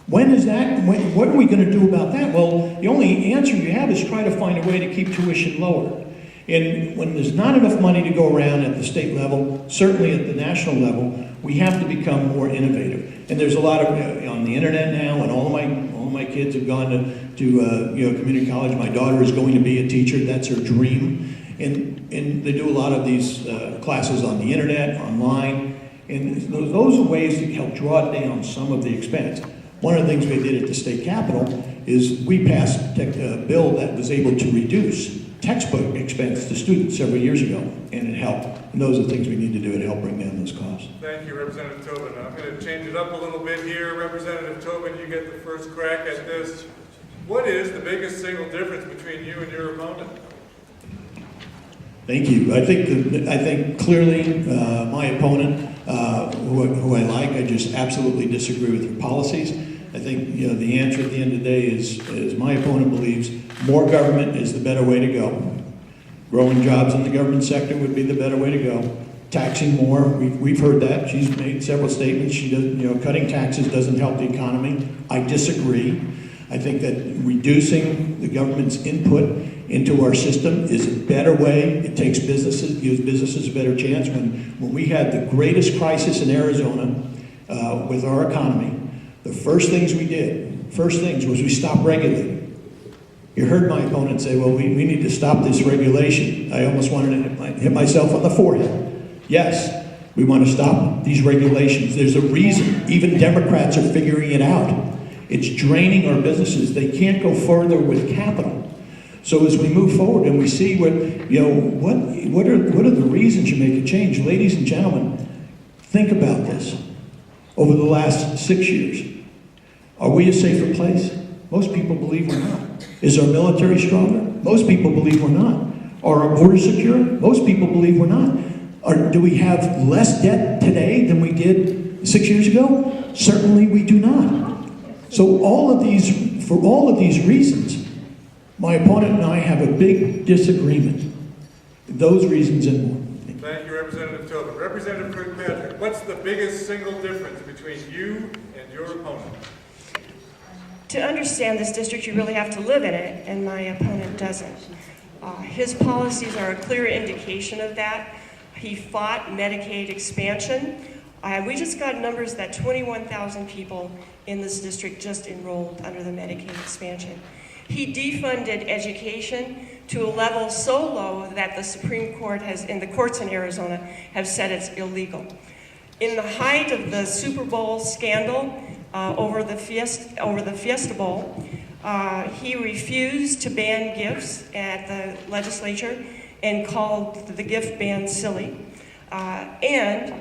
Speaker 3: When is that? What are we going to do about that? Well, the only answer you have is try to find a way to keep tuition lower. And when there's not enough money to go around at the state level, certainly at the national level, we have to become more innovative. And there's a lot of on the internet now, and all of my kids have gone to community college. My daughter is going to be a teacher. That's her dream. And they do a lot of these classes on the internet, online, and those are ways to help draw down some of the expense. One of the things we did at the state capitol is we passed a bill that was able to reduce textbook expense to students several years ago, and it helped. And those are the things we need to do to help bring down those costs.
Speaker 2: Thank you, Representative Tobin. I'm going to change it up a little bit here. Representative Tobin, you get the first crack at this. What is the biggest single difference between you and your opponent?
Speaker 3: Thank you. I think clearly my opponent, who I like, I just absolutely disagree with her policies. I think the answer at the end of the day is my opponent believes more government is the better way to go. Growing jobs in the government sector would be the better way to go. Taxing more, we've heard that. She's made several statements. She does, cutting taxes doesn't help the economy. I disagree. I think that reducing the government's input into our system is a better way. It takes businesses, gives businesses a better chance. When we had the greatest crisis in Arizona with our economy, the first things was we stopped regulating. You heard my opponent say, well, we need to stop this regulation. I almost wanted to hit myself on the forehead. Yes, we want to stop these regulations. There's a reason. Even Democrats are figuring it out. It's draining our businesses. They can't go further with capital. So as we move forward and we see what are the reasons you make a change, ladies and gentlemen, think about this. Over the last 6 years, are we a safer place? Most people believe we're not. Is our military stronger? Most people believe we're not. Are our borders secure? Most people believe we're not. Do we have less debt today than we did 6 years ago? Certainly we do not. So for all of these reasons, my opponent and I have a big disagreement. Those reasons and more.
Speaker 2: Thank you, Representative Tobin. Representative Kirkpatrick, what's the biggest single difference between you and your opponent?
Speaker 5: To understand this district, you really have to live in it, and my opponent doesn't. His policies are a clear indication of that. He fought Medicaid expansion. We just got numbers that 21,000 people in this district just enrolled under the Medicaid expansion. He defunded education to a level so low that the Supreme Court and the courts in Arizona have said it's illegal. In the height of the Super Bowl scandal over the Fiesta Bowl, he refused to ban gifts at the legislature and called the gift ban silly. And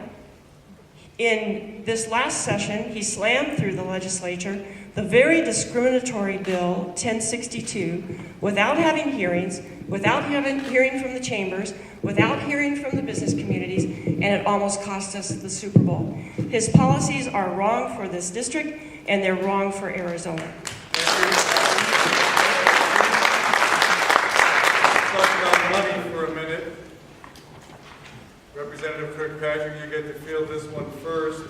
Speaker 5: in this last session, he slammed through the legislature the very discriminatory bill 1062 without having hearings, without hearing from the chambers, without hearing from the business communities, and it almost cost us the Super Bowl. His policies are wrong for this district, and they're wrong for Arizona.
Speaker 2: Talk about money for a minute. Representative Kirkpatrick, you get to field this one first.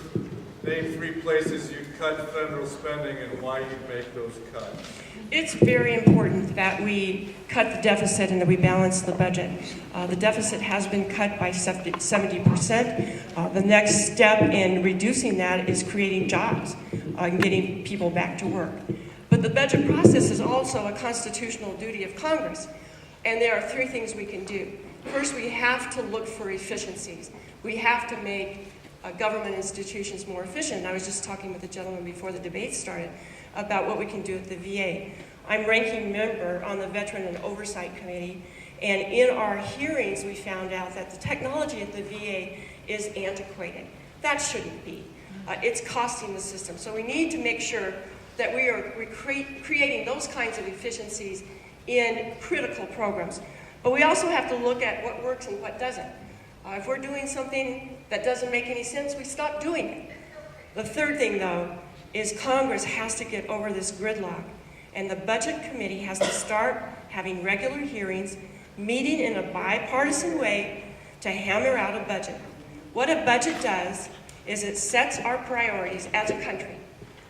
Speaker 2: Name 3 places you cut federal spending and why you make those cuts.
Speaker 5: It's very important that we cut the deficit and that we balance the budget. The deficit has been cut by 70%. The next step in reducing that is creating jobs and getting people back to work. But the budget process is also a constitutional duty of Congress. And there are three things we can do. First, we have to look for efficiencies. We have to make government institutions more efficient. I was just talking with a gentleman before the debate started about what we can do at the VA. I'm ranking member on the Veteran and Oversight Committee, and in our hearings we found out that the technology at the VA is antiquated. That shouldn't be. It's costing the system. So we need to make sure that we are creating those kinds of efficiencies in critical programs. But we also have to look at what works and what doesn't. If we're doing something that doesn't make any sense, we stop doing it. The third thing, though, is Congress has to get over this gridlock, and the Budget Committee has to start having regular hearings, meeting in a bipartisan way to hammer out a budget. What a budget does is it sets our priorities as a country,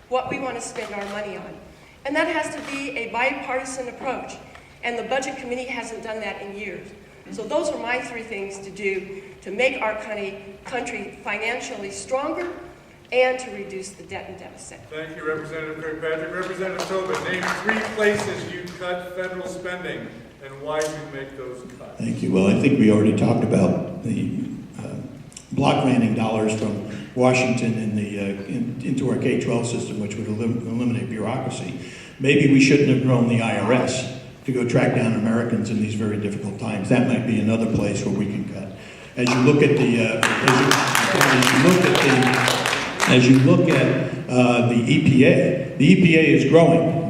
Speaker 5: what we want to spend our money on. And that has to be a bipartisan approach. And the Budget Committee hasn't done that in years. So those are my three things to do to make our country financially stronger and to reduce the debt and deficit.
Speaker 2: Thank you, Representative Kirkpatrick. Representative Tobin, name 3 places you cut federal spending and why you make those cuts.
Speaker 3: Thank you. Well, I think we already talked about the block granting dollars from Washington and into our K-12 system, which would eliminate bureaucracy. Maybe we shouldn't have grown the IRS to go track down Americans in these very difficult times. That might be another place where we can cut. As you look at the EPA, the EPA is growing.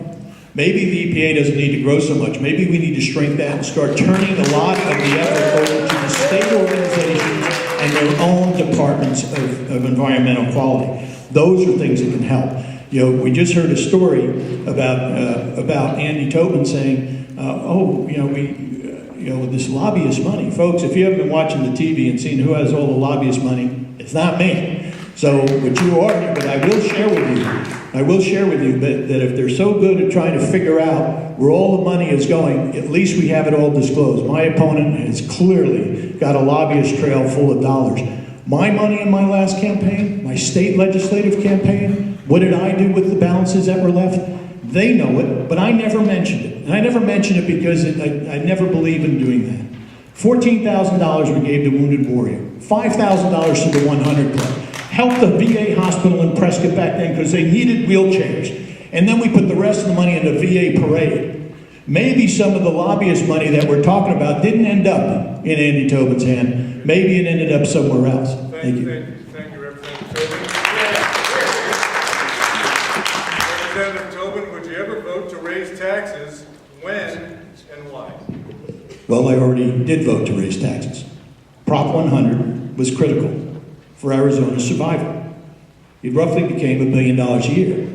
Speaker 3: Maybe the EPA doesn't need to grow so much. Maybe we need to shrink that and start turning a lot of the effort over to the state organizations and their own departments of environmental quality. Those are things that can help. You know, we just heard a story about Andy Tobin saying, this lobbyist money. Folks, if you haven't been watching the TV and seen who has all the lobbyist money, it's not me. So, but you are here, but I will share with you that if they're so good at trying to figure out where all the money is going, at least we have it all disclosed. My opponent has clearly got a lobbyist trail full of dollars. My money in my last campaign, my state legislative campaign, what did I do with the balances that were left? They know it, but I never mentioned it. And I never mentioned it because I never believe in doing that. $14,000 we gave to Wounded Warrior. $5,000 to the 100 Club. Helped the VA hospital in Prescott back then because they needed wheelchairs. And then we put the rest of the money into VA parade. Maybe some of the lobbyist money that we're talking about didn't end up in Andy Tobin's hand. Maybe it ended up somewhere else. Thank you.
Speaker 2: Thank you, Representative Tobin. Representative Tobin, would you ever vote to raise taxes? When and why?
Speaker 3: Well, I already did vote to raise taxes. Prop 100 was critical for Arizona's survival. It roughly became $1 billion a year.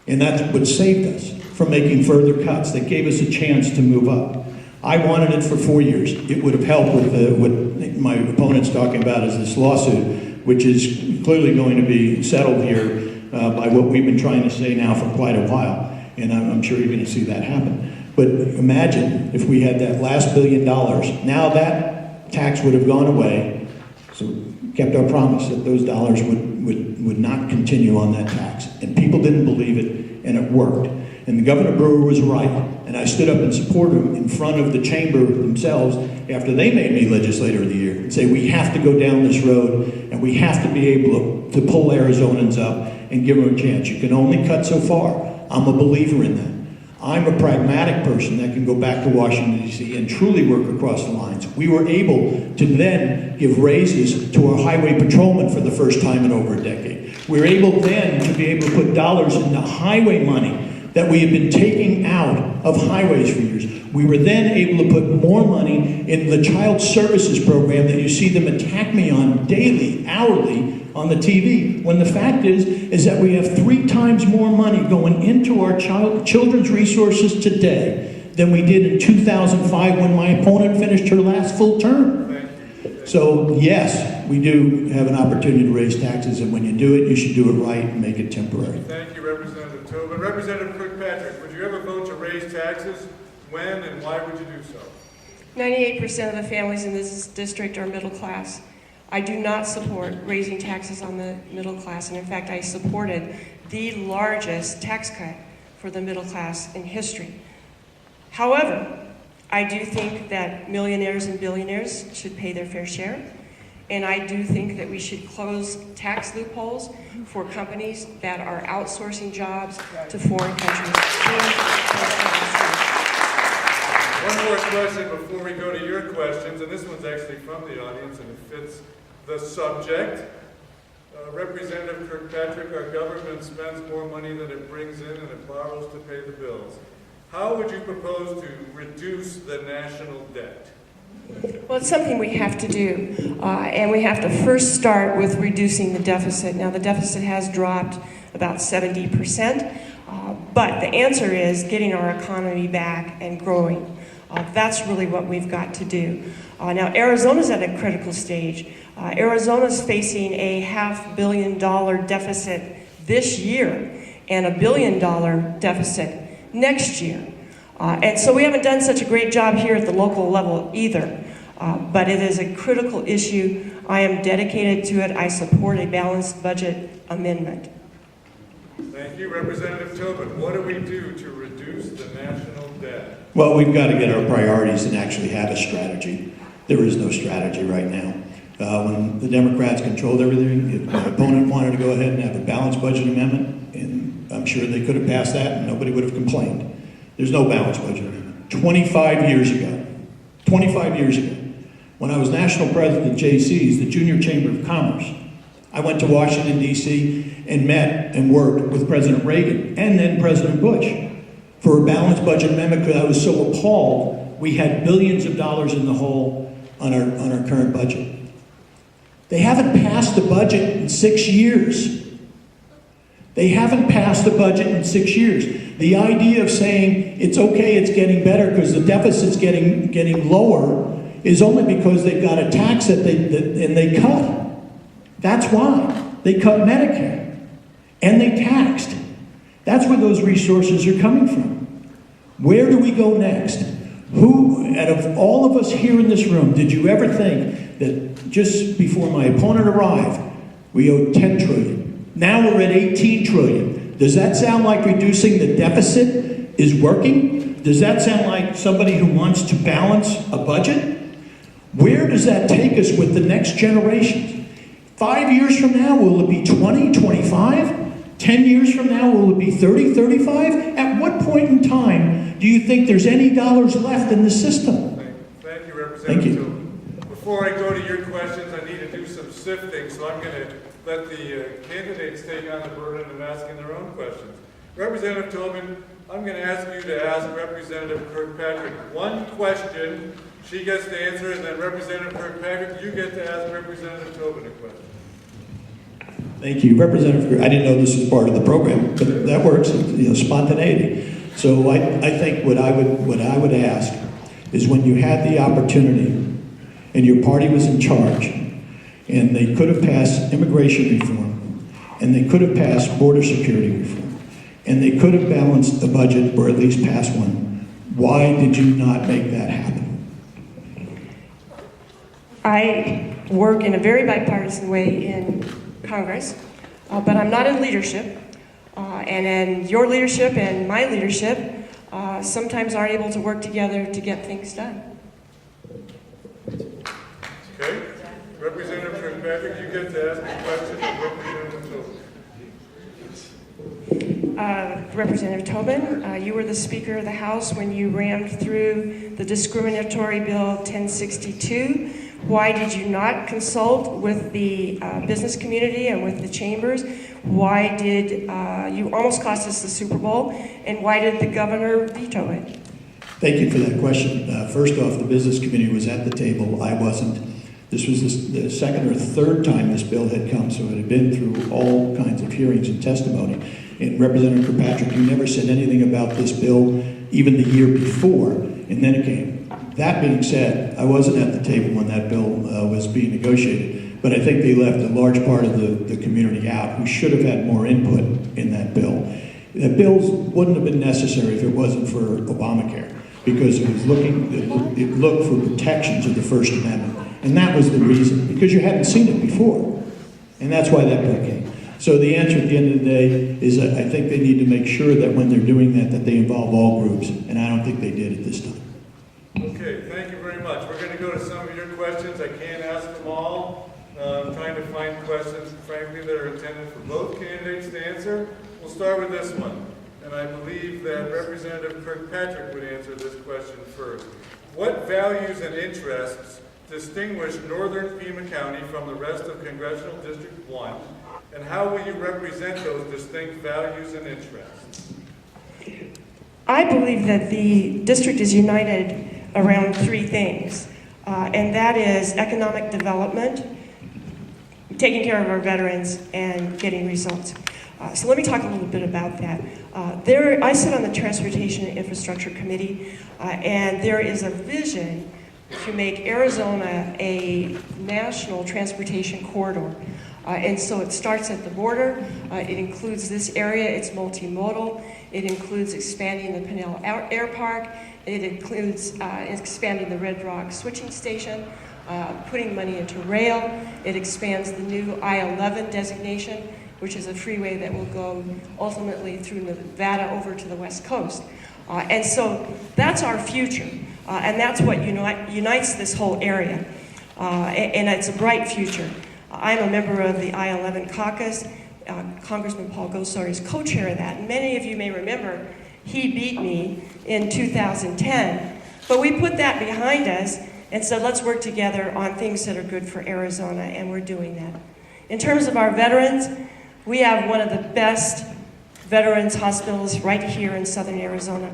Speaker 3: And that's what saved us from making further cuts that gave us a chance to move up. I wanted it for 4 years. It would have helped with what my opponent's talking about is this lawsuit, which is clearly going to be settled here by what we've been trying to say now for quite a while. And I'm sure you're going to see that happen. But imagine if we had that last $1 billion. Now that tax would have gone away. So we kept our promise that those dollars would not continue on that tax. And people didn't believe it, and it worked. And the Governor Brewer was right. And I stood up and supported him in front of the chamber themselves after they made me Legislator of the Year and say, we have to go down this road and we have to be able to pull Arizonans up and give them a chance. You can only cut so far. I'm a believer in that. I'm a pragmatic person that can go back to Washington, D.C. and truly work across the lines. We were able to then give raises to our highway patrolmen for the first time in over a decade. We were able then to be able to put dollars into highway money that we had been taking out of highways for years. We were then able to put more money in the child services program that you see them attack me on daily, hourly, on the TV, when the fact is that we have 3 times more money going into our children's resources today than we did in 2005 when my opponent finished her last full term. So yes, we do have an opportunity to raise taxes, and when you do it, you should do it right and make it temporary.
Speaker 2: Thank you, Representative Tobin. Representative Kirkpatrick, would you ever vote to raise taxes? When and why would you do so?
Speaker 5: 98% of the families in this district are middle class. I do not support raising taxes on the middle class, and in fact, I supported the largest tax cut for the middle class in history. However, I do think that millionaires and billionaires should pay their fair share. And I do think that we should close tax loopholes for companies that are outsourcing jobs to foreign countries.
Speaker 2: One more question before we go to your questions, and this one's actually from the audience and it fits the subject. Representative Kirkpatrick, our government spends more money than it brings in and it borrows to pay the bills. How would you propose to reduce the national debt?
Speaker 5: Well, it's something we have to do, and we have to first start with reducing the deficit. Now, the deficit has dropped about 70%, but the answer is getting our economy back and growing. That's really what we've got to do. Now, Arizona's at a critical stage. Arizona's facing a $500 million deficit this year and $1 billion deficit next year. And so we haven't done such a great job here at the local level either. But it is a critical issue. I am dedicated to it. I support a balanced budget amendment.
Speaker 2: Thank you. Representative Tobin, what do we do to reduce the national debt?
Speaker 3: Well, we've got to get our priorities and actually have a strategy. There is no strategy right now. When the Democrats controlled everything, if my opponent wanted to go ahead and have a balanced budget amendment, and I'm sure they could have passed that and nobody would have complained. There's no balanced budget amendment. 25 years ago, when I was national president of JC's, the Junior Chamber of Commerce, I went to Washington, D.C. and met and worked with President Reagan and then President Bush for a balanced budget amendment because I was so appalled we had billions of dollars in the hole on our current budget. They haven't passed the budget in 6 years. They haven't passed the budget in 6 years. The idea of saying it's okay, it's getting better because the deficit's getting lower is only because they've got a tax that they cut. That's why. They cut Medicare. And they taxed. That's where those resources are coming from. Where do we go next? Who, out of all of us here in this room, did you ever think that just before my opponent arrived, we owed $10 trillion? Now we're at $18 trillion. Does that sound like reducing the deficit is working? Does that sound like somebody who wants to balance a budget? Where does that take us with the next generations? 5 years from now, will it be 20, 25? 10 years from now, will it be 30, 35? At what point in time do you think there's any dollars left in the system?
Speaker 2: Thank you, Representative.
Speaker 3: Thank you.
Speaker 2: Before I go to your questions, I need to do some sifting, so I'm going to let the candidates take on the burden of asking their own questions. Representative Tobin, I'm going to ask you to ask Representative Kirkpatrick one question. She gets to answer, and then Representative Kirkpatrick, you get to ask Representative Tobin a question.
Speaker 3: Thank you, Representative. I didn't know this was part of the program, but that works. Spontaneity. So I think what I would ask is when you had the opportunity, and your party was in charge, and they could have passed immigration reform, and they could have passed border security reform, and they could have balanced the budget or at least passed one. Why did you not make that happen?
Speaker 5: I work in a very bipartisan way in Congress, but I'm not in leadership. And in your leadership and my leadership sometimes aren't able to work together to get things done.
Speaker 2: Okay. Representative Kirkpatrick, you get to ask a question of Representative Tobin.
Speaker 5: Representative Tobin, you were the Speaker of the House when you rammed through the discriminatory bill 1062. Why did you not consult with the business community and with the chambers? Why did you almost cost us the Super Bowl? And why did the governor veto it?
Speaker 3: Thank you for that question. First off, the business community was at the table. I wasn't. This was the second or third time this bill had come, so it had been through all kinds of hearings and testimony. And Representative Kirkpatrick, you never said anything about this bill even the year before, and then it came. That being said, I wasn't at the table when that bill was being negotiated, but I think they left a large part of the community out who should have had more input in that bill. That bill wouldn't have been necessary if it wasn't for Obamacare, because it looked for protections of the First Amendment. And that was the reason, because you hadn't seen it before. And that's why that bill came. So the answer at the end of the day is that I think they need to make sure that when they're doing that they involve all groups. And I don't think they did at this time.
Speaker 2: Okay, thank you very much. We're going to go to some of your questions. I can't ask them all. I'm trying to find questions, frankly, that are intended for both candidates to answer. We'll start with this one. And I believe that Representative Kirkpatrick would answer this question first. What values and interests distinguish northern Pima County from the rest of Congressional District 1? And how will you represent those distinct values and interests?
Speaker 5: I believe that the district is united around three things, and that is economic development, taking care of our veterans, and getting results. So let me talk a little bit about that. I sit on the Transportation and Infrastructure Committee, and there is a vision to make Arizona a national transportation corridor. And so it starts at the border. It includes this area. It's multimodal. It includes expanding the Pinell Air Park. It includes expanding the Red Rock switching station, putting money into rail. It expands the new I-11 designation, which is a freeway that will go ultimately through Nevada over to the West Coast. And so that's our future. And that's what unites this whole area. And it's a bright future. I'm a member of the I-11 caucus. Congressman Paul Gosar is co-chair of that. And many of you may remember he beat me in 2010. But we put that behind us and said, let's work together on things that are good for Arizona, and we're doing that. In terms of our veterans, we have one of the best veterans hospitals right here in southern Arizona.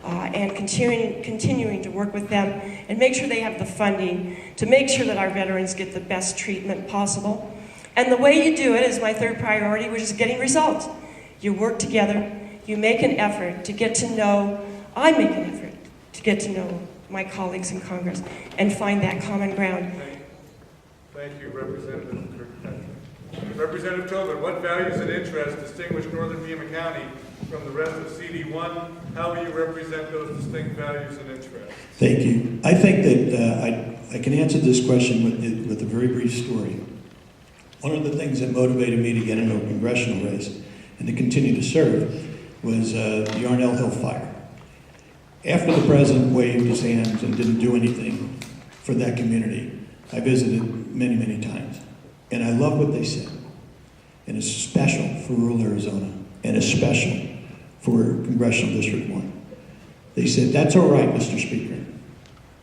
Speaker 5: And continuing to work with them and make sure they have the funding to make sure that our veterans get the best treatment possible. And the way you do it is my third priority, which is getting results. You work together, you make an effort to get to know, I make an effort to get to know my colleagues in Congress and find that common ground.
Speaker 2: Thank you, Representative Kirkpatrick. Representative Tobin, what values and interests distinguish northern Pima County from the rest of CD1? How will you represent those distinct values and interests?
Speaker 3: Thank you. I think that I can answer this question with a very brief story. One of the things that motivated me to get into a congressional race and to continue to serve was the Yarnell Hill fire. After the president waved his hands and didn't do anything for that community, I visited many, many times. And I love what they said. And it's special for rural Arizona, and it's special for Congressional District 1. They said, that's all right, Mr. Speaker.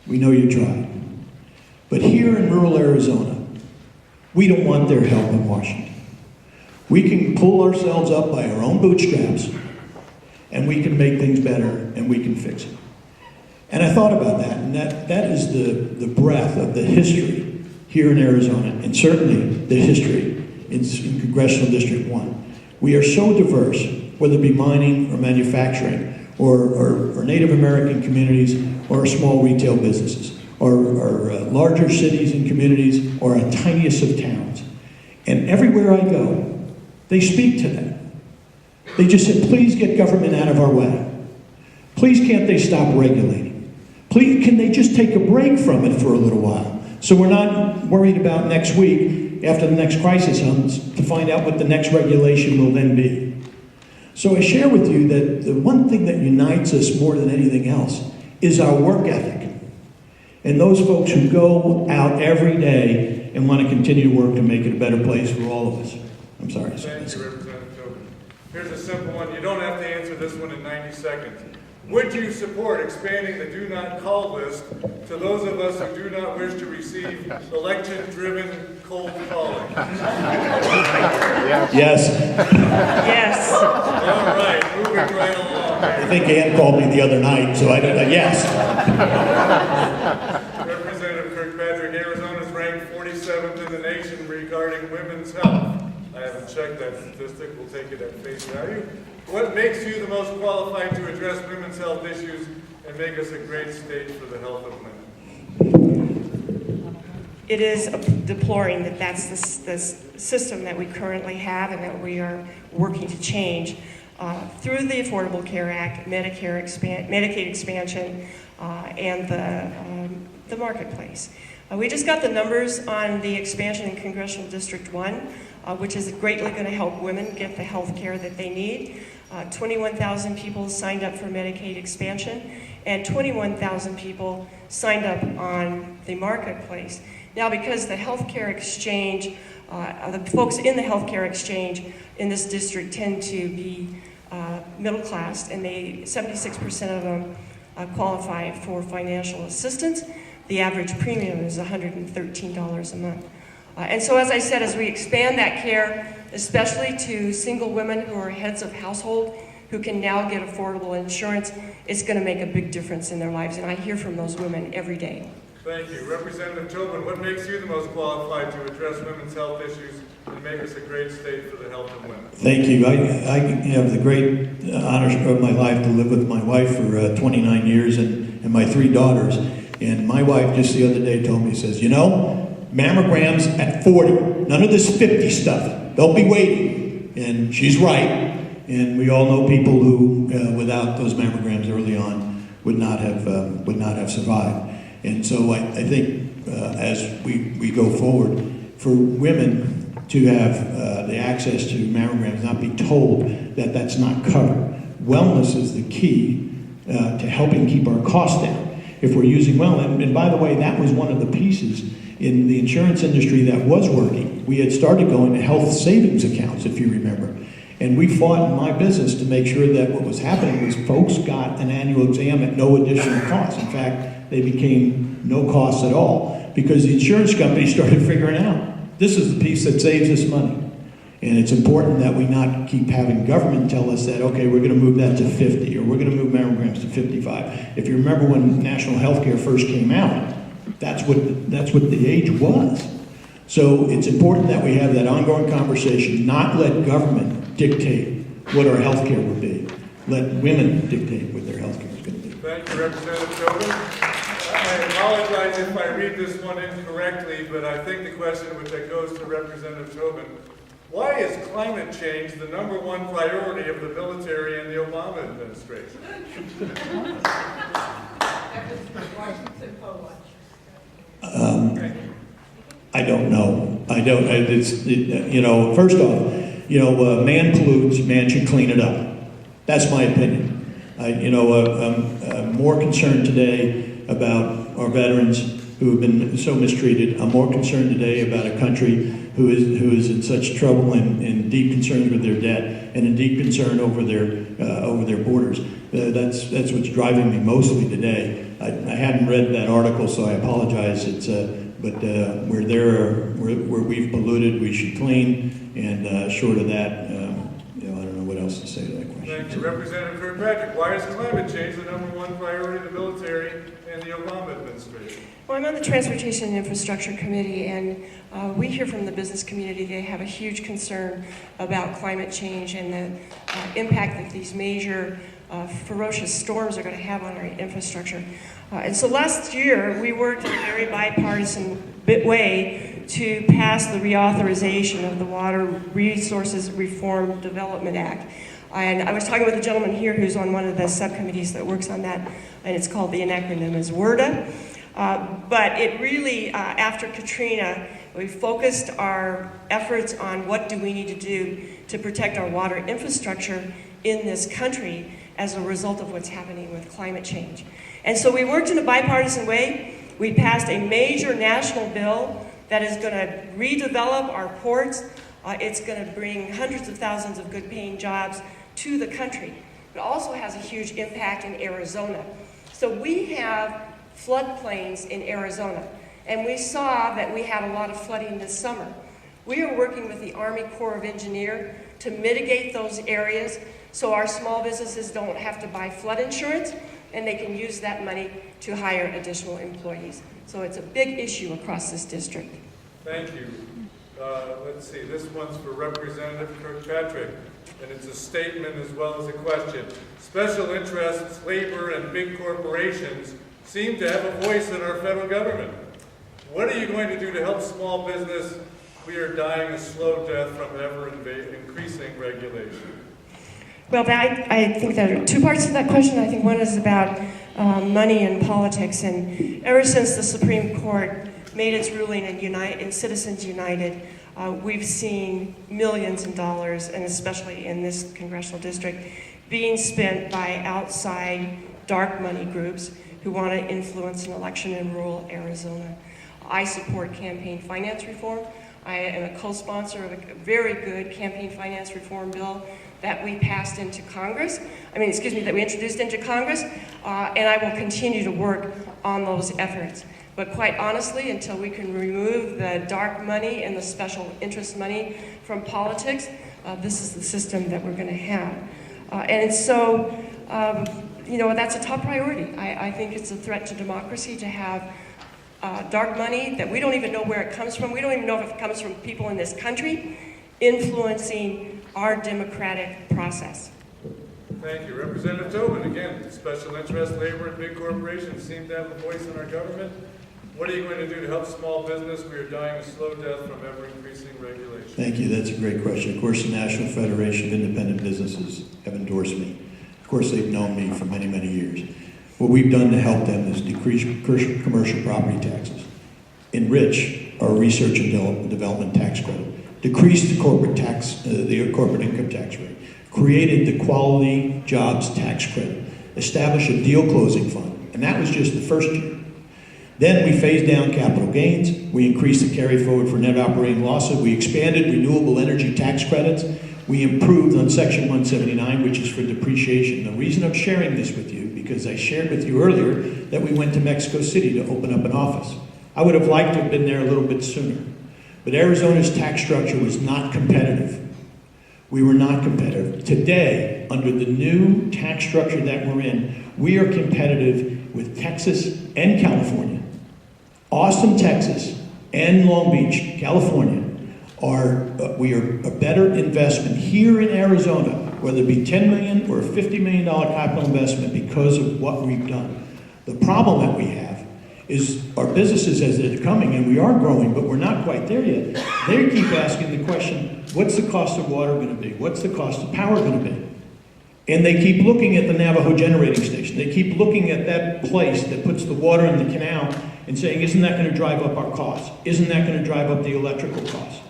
Speaker 3: We know you tried. But here in rural Arizona, we don't want their help in Washington. We can pull ourselves up by our own bootstraps, and we can make things better, and we can fix it. And I thought about that, and that is the breadth of the history here in Arizona, and certainly the history in Congressional District 1. We are so diverse, whether it be mining or manufacturing, or Native American communities, or small retail businesses, or larger cities and communities, or a tiniest of towns. And everywhere I go, they speak to them. They just said, please get government out of our way. Please can't they stop regulating? Please, can they just take a break from it for a little while? So we're not worried about next week, after the next crisis comes, to find out what the next regulation will then be. So I share with you that the one thing that unites us more than anything else is our work ethic. And those folks who go out every day and want to continue to work to make it a better place for all of us. I'm sorry.
Speaker 2: Thank you, Representative Tobin. Here's a simple one. You don't have to answer this one in 90 seconds. Would you support expanding the do not call list to those of us who do not wish to receive election-driven cold calling?
Speaker 3: Yes.
Speaker 5: Yes.
Speaker 2: All right, moving right along.
Speaker 3: I think Ann called me the other night, so I don't, yes.
Speaker 2: Representative Kirkpatrick, Arizona is ranked 47th in the nation regarding women's health. I haven't checked that statistic. We'll take it at face value. What makes you the most qualified to address women's health issues and make us a great state for the health of women?
Speaker 5: It is deploring that that's the system that we currently have and that we are working to change through the Affordable Care Act, Medicaid expansion, and the marketplace. We just got the numbers on the expansion in Congressional District 1, which is greatly going to help women get the health care that they need. 21,000 people signed up for Medicaid expansion, and 21,000 people signed up on the marketplace. Now, because the healthcare exchange, the folks in the healthcare exchange in this district tend to be middle class, and 76% of them qualify for financial assistance. The average premium is $113 a month. And so, as I said, as we expand that care, especially to single women who are heads of household, who can now get affordable insurance, it's going to make a big difference in their lives. And I hear from those women every day.
Speaker 2: Thank you. Representative Tobin, what makes you the most qualified to address women's health issues and make us a great state for the health of women?
Speaker 3: Thank you. I have the great honor of my life to live with my wife for 29 years and my 3 daughters. And my wife just the other day told me, says, you know, mammograms at 40. None of this 50 stuff. Don't be waiting. And she's right. And we all know people who, without those mammograms early on, would not have survived. And so I think as we go forward, for women to have the access to mammograms, not be told that that's not covered. Wellness is the key to helping keep our costs down. If we're using well, and by the way, that was one of the pieces in the insurance industry that was working. We had started going to health savings accounts, if you remember. And we fought in my business to make sure that what was happening was folks got an annual exam at no additional cost. In fact, they became no cost at all because the insurance companies started figuring out this is the piece that saves us money. And it's important that we not keep having government tell us that, okay, we're going to move that to 50 or we're going to move mammograms to 55. If you remember when national health care first came out, that's what the age was. So it's important that we have that ongoing conversation, not let government dictate what our health care will be. Let women dictate what their health care is going to be.
Speaker 2: Thank you, Representative Tobin. I apologize if I read this one incorrectly, but I think the question which goes to Representative Tobin, why is climate change the #1 priority of the military and the Obama administration?
Speaker 3: I don't know. First off, man pollutes, man should clean it up. That's my opinion. I'm more concerned today about our veterans who have been so mistreated. I'm more concerned today about a country who is in such trouble and deep concerns with their debt and in deep concern over their borders. That's what's driving me mostly today. I hadn't read that article, so I apologize. But where we've polluted, we should clean, and short of that, I don't know what else to say to that question.
Speaker 2: Thank you, Representative Kirkpatrick. Why is climate change the #1 priority of the military and the Obama administration?
Speaker 5: Well, I'm on the Transportation and Infrastructure Committee, and we hear from the business community. They have a huge concern about climate change and the impact that these major ferocious storms are going to have on our infrastructure. And so last year, we worked in a very bipartisan way to pass the reauthorization of the Water Resources Reform Development Act. And I was talking with a gentleman here who's on one of the subcommittees that works on that, and it's called, the acronym is WRDA. But it really, after Katrina, we focused our efforts on what do we need to do to protect our water infrastructure in this country as a result of what's happening with climate change. And so we worked in a bipartisan way. We passed a major national bill that is going to redevelop our ports. It's going to bring hundreds of thousands of good-paying jobs to the country. It also has a huge impact in Arizona. So we have floodplains in Arizona, and we saw that we had a lot of flooding this summer. We are working with the Army Corps of Engineers to mitigate those areas so our small businesses don't have to buy flood insurance, and they can use that money to hire additional employees. So it's a big issue across this district.
Speaker 2: Thank you. Let's see, this one's for Representative Kirkpatrick, and it's a statement as well as a question. Special interests, labor, and big corporations seem to have a voice in our federal government. What are you going to do to help small business? We are dying a slow death from ever-increasing regulation.
Speaker 5: Well, I think there are two parts to that question. I think one is about money and politics, and ever since the Supreme Court made its ruling in Citizens United, we've seen millions of dollars, and especially in this congressional district, being spent by outside dark money groups who want to influence an election in rural Arizona. I support campaign finance reform. I am a co-sponsor of a very good campaign finance reform bill that we passed into Congress. That we introduced into Congress, and I will continue to work on those efforts. But quite honestly, until we can remove the dark money and the special interest money from politics, this is the system that we're going to have. That's a top priority. I think it's a threat to democracy to have dark money that we don't even know where it comes from. We don't even know if it comes from people in this country influencing our democratic process.
Speaker 2: Thank you. Representative Tobin, again, special interest, labor, and big corporations seem to have a voice in our government. What are you going to do to help small business? We are dying a slow death from ever-increasing regulation.
Speaker 3: Thank you. That's a great question. Of course, the National Federation of Independent Businesses have endorsed me. Of course, they've known me for many, many years. What we've done to help them is decrease commercial property taxes, enrich our research and development tax credit, decrease the corporate income tax rate, created the quality jobs tax credit, established a deal closing fund, and that was just the first year. Then we phased down capital gains, we increased the carry forward for net operating losses, we expanded renewable energy tax credits, we improved on Section 179, which is for depreciation. The reason I'm sharing this with you, because I shared with you earlier that we went to Mexico City to open up an office. I would have liked to have been there a little bit sooner, but Arizona's tax structure was not competitive. We were not competitive. Today, under the new tax structure that we're in, we are competitive with Texas and California. Austin, Texas, and Long Beach, California, we are a better investment here in Arizona, whether it be $10 million or a $50 million capital investment, because of what we've done. The problem that we have is our businesses, as they're coming, and we are growing, but we're not quite there yet, they keep asking the question, what's the cost of water going to be? What's the cost of power going to be? And they keep looking at the Navajo generating station. They keep looking at that place that puts the water in the canal and saying, isn't that going to drive up our costs? Isn't that going to drive up the electrical costs?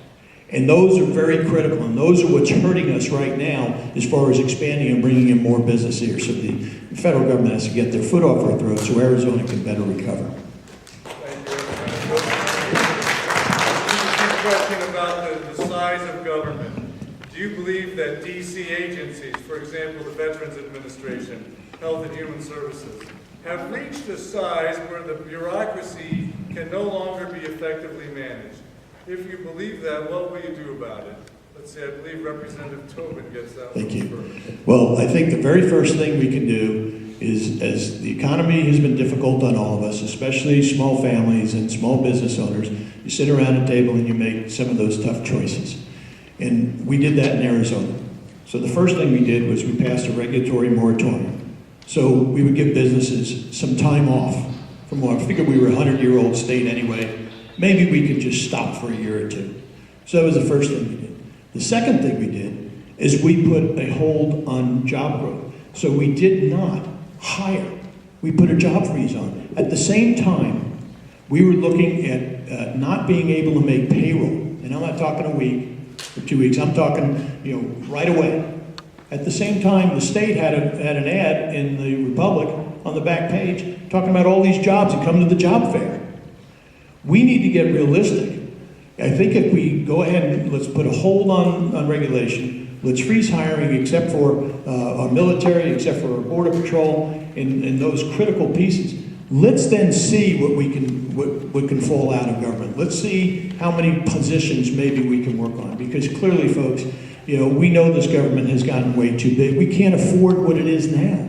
Speaker 3: And those are very critical, and those are what's hurting us right now as far as expanding and bringing in more business here. So the federal government has to get their foot off our throat so Arizona can better recover.
Speaker 2: Thank you. A question about the size of government. Do you believe that DC agencies, for example, the Veterans Administration, Health and Human Services, have reached a size where the bureaucracy can no longer be effectively managed? If you believe that, what will you do about it? Let's see, I believe Representative Tobin gets that one first.
Speaker 3: Well, I think the very first thing we can do is, as the economy has been difficult on all of us, especially small families and small business owners, you sit around a table and you make some of those tough choices. And we did that in Arizona. So the first thing we did was we passed a regulatory moratorium. So we would give businesses some time off from what I figured we were a 100-year-old state anyway. Maybe we could just stop for a year or two. So that was the first thing we did. The second thing we did is we put a hold on job growth. So we did not hire. We put a job freeze on. At the same time, we were looking at not being able to make payroll. And I'm not talking a week or 2 weeks. I'm talking, right away. At the same time, the state had an ad in the Republic on the back page talking about all these jobs that come to the job fair. We need to get realistic. I think if we go ahead and let's put a hold on regulation, let's freeze hiring except for our military, except for our border patrol, and those critical pieces. Let's then see what can fall out of government. Let's see how many positions maybe we can work on. Because clearly, folks, we know this government has gotten way too big. We can't afford what it is now.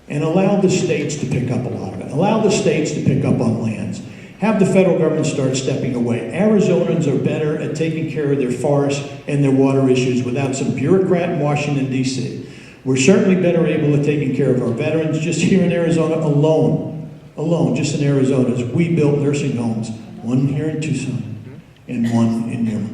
Speaker 3: And allow the states to pick up a lot of it. Allow the states to pick up on lands. Have the federal government start stepping away. Arizonans are better at taking care of their forests and their water issues without some bureaucrat in Washington, D.C. We're certainly better able at taking care of our veterans. Just here in Arizona alone, just in Arizona, we built nursing homes, one here in Tucson and one in Yuma.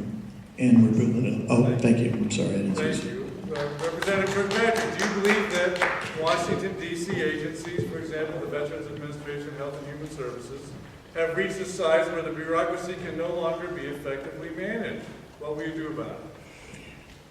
Speaker 3: And we're building it. Thank you. I'm sorry, I didn't say so.
Speaker 2: Thank you. Representative Kirkpatrick, do you believe that Washington, D.C. agencies, for example, the Veterans Administration, Health and Human Services, have reached a size where the bureaucracy can no longer be effectively managed? What will you do about it?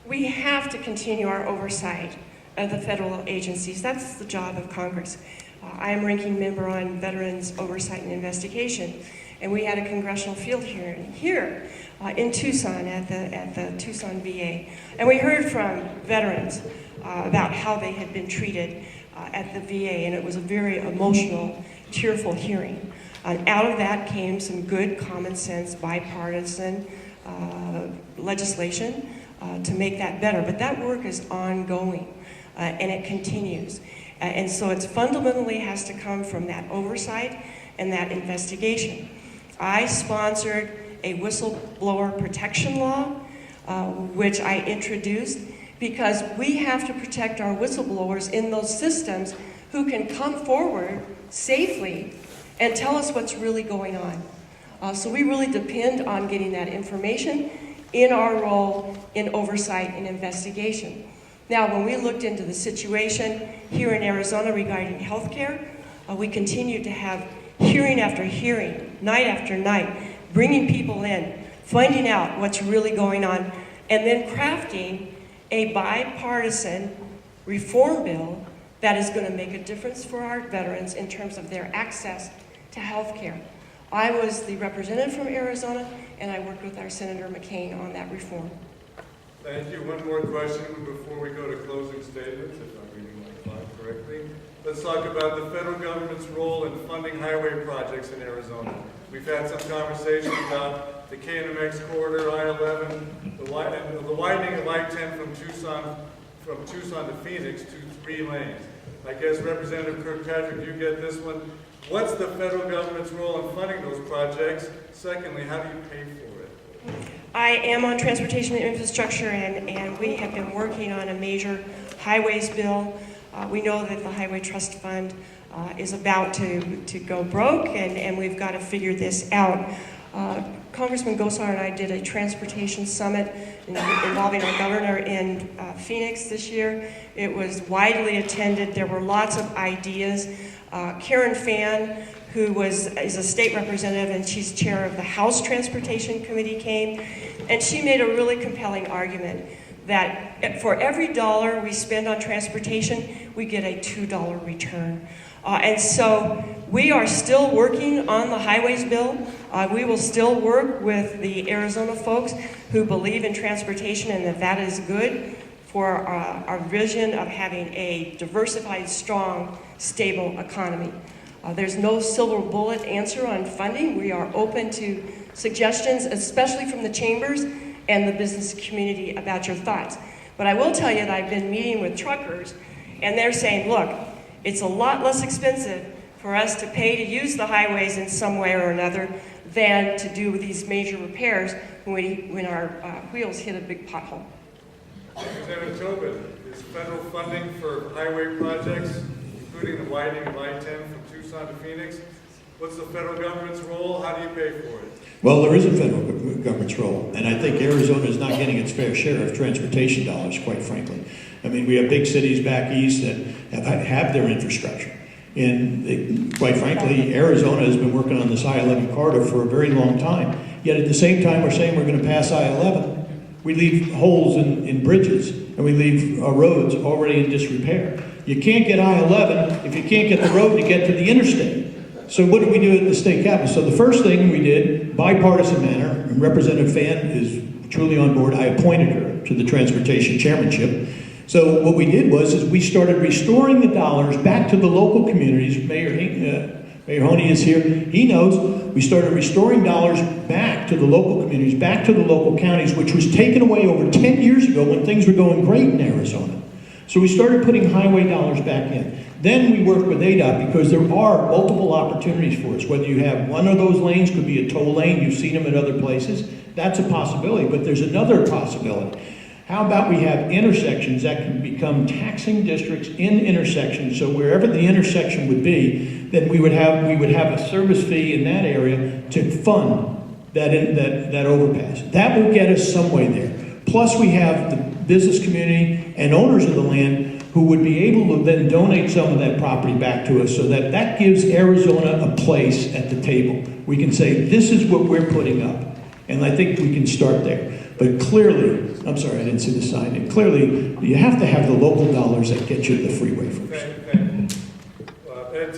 Speaker 5: We have to continue our oversight of the federal agencies. That's the job of Congress. I am ranking member on Veterans Oversight and Investigation, and we had a congressional field hearing here in Tucson at the Tucson VA, and we heard from veterans about how they had been treated at the VA, and it was a very emotional, tearful hearing. Out of that came some good, common sense, bipartisan legislation to make that better. But that work is ongoing, and it continues. And so it fundamentally has to come from that oversight and that investigation. I sponsored a whistleblower protection law, which I introduced, because we have to protect our whistleblowers in those systems who can come forward safely and tell us what's really going on. So we really depend on getting that information in our role in oversight and investigation. Now, when we looked into the situation here in Arizona regarding healthcare, we continue to have hearing after hearing, night after night, bringing people in, finding out what's really going on, and then crafting a bipartisan reform bill that is going to make a difference for our veterans in terms of their access to health care. I was the representative from Arizona, and I worked with our Senator McCain on that reform.
Speaker 2: Thank you. One more question before we go to closing statements, if I'm reading my slide correctly. Let's talk about the federal government's role in funding highway projects in Arizona. We've had some conversation about the KNMX corridor, I-11, the widening of I-10 from Tucson to Phoenix to 3 lanes. I guess Representative Kirkpatrick, you get this one. What's the federal government's role in funding those projects? Secondly, how do you pay for it?
Speaker 5: I am on transportation and infrastructure, and we have been working on a major highways bill. We know that the Highway Trust Fund is about to go broke, and we've got to figure this out. Congressman Gosar and I did a transportation summit involving our governor in Phoenix this year. It was widely attended. There were lots of ideas. Karen Fan, who is a state representative, and she's chair of the House Transportation Committee, came, and she made a really compelling argument that for every dollar we spend on transportation, we get a $2 return. And so we are still working on the highways bill. We will still work with the Arizona folks who believe in transportation and that is good for our vision of having a diversified, strong, stable economy. There's no silver bullet answer on funding. We are open to suggestions, especially from the chambers and the business community about your thoughts. But I will tell you that I've been meeting with truckers, and they're saying, look, it's a lot less expensive for us to pay to use the highways in some way or another than to do these major repairs when our wheels hit a big pothole.
Speaker 2: Representative Tobin, is federal funding for highway projects, including the widening of I-10 from Tucson to Phoenix, what's the federal government's role? How do you pay for it?
Speaker 3: Well, there is a federal government's role, and I think Arizona is not getting its fair share of transportation dollars, quite frankly. I mean, we have big cities back east that have their infrastructure. And quite frankly, Arizona has been working on this I-11 corridor for a very long time. Yet at the same time, we're saying we're going to pass I-11. We leave holes in bridges, and we leave roads already in disrepair. You can't get I-11 if you can't get the road to get to the interstate. So what did we do at the state capitol? So the first thing we did, bipartisan manner, and Representative Fan is truly on board, I appointed her to the transportation chairmanship. So what we did was we started restoring the dollars back to the local communities. Mayor Honey is here. He knows we started restoring dollars back to the local communities, back to the local counties, which was taken away over 10 years ago when things were going great in Arizona. So we started putting highway dollars back in. Then we worked with ADOT because there are multiple opportunities for us. Whether you have one of those lanes, could be a toll lane, you've seen them at other places, that's a possibility. But there's another possibility. How about we have intersections that can become taxing districts in intersections, so wherever the intersection would be, then we would have a service fee in that area to fund that overpass. That will get us some way there. Plus we have the business community and owners of the land who would be able to then donate some of that property back to us, so that gives Arizona a place at the table. We can say, this is what we're putting up. And I think we can start there. But clearly, I'm sorry, I didn't see the sign. And clearly, you have to have the local dollars that get you to the freeway first.
Speaker 2: Thank you. Ed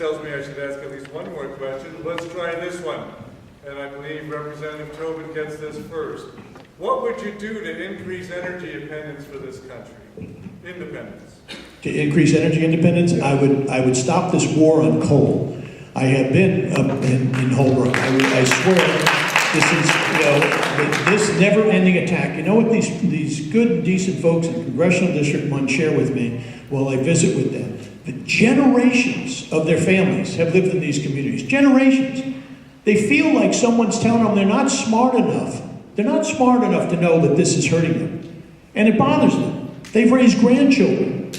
Speaker 2: ask at least one more question. Let's try this one. And I believe Representative Tobin gets this first. What would you do to increase energy independence for this country? Independence.
Speaker 3: To increase energy independence, I would stop this war on coal. I have been up in Holbrook. I swear, this is, this never-ending attack. You know what these good, decent folks in Congressional District 1 share with me while I visit with them? The generations of their families have lived in these communities. Generations. They feel like someone's telling them they're not smart enough. They're not smart enough to know that this is hurting them. And it bothers them. They've raised grandchildren.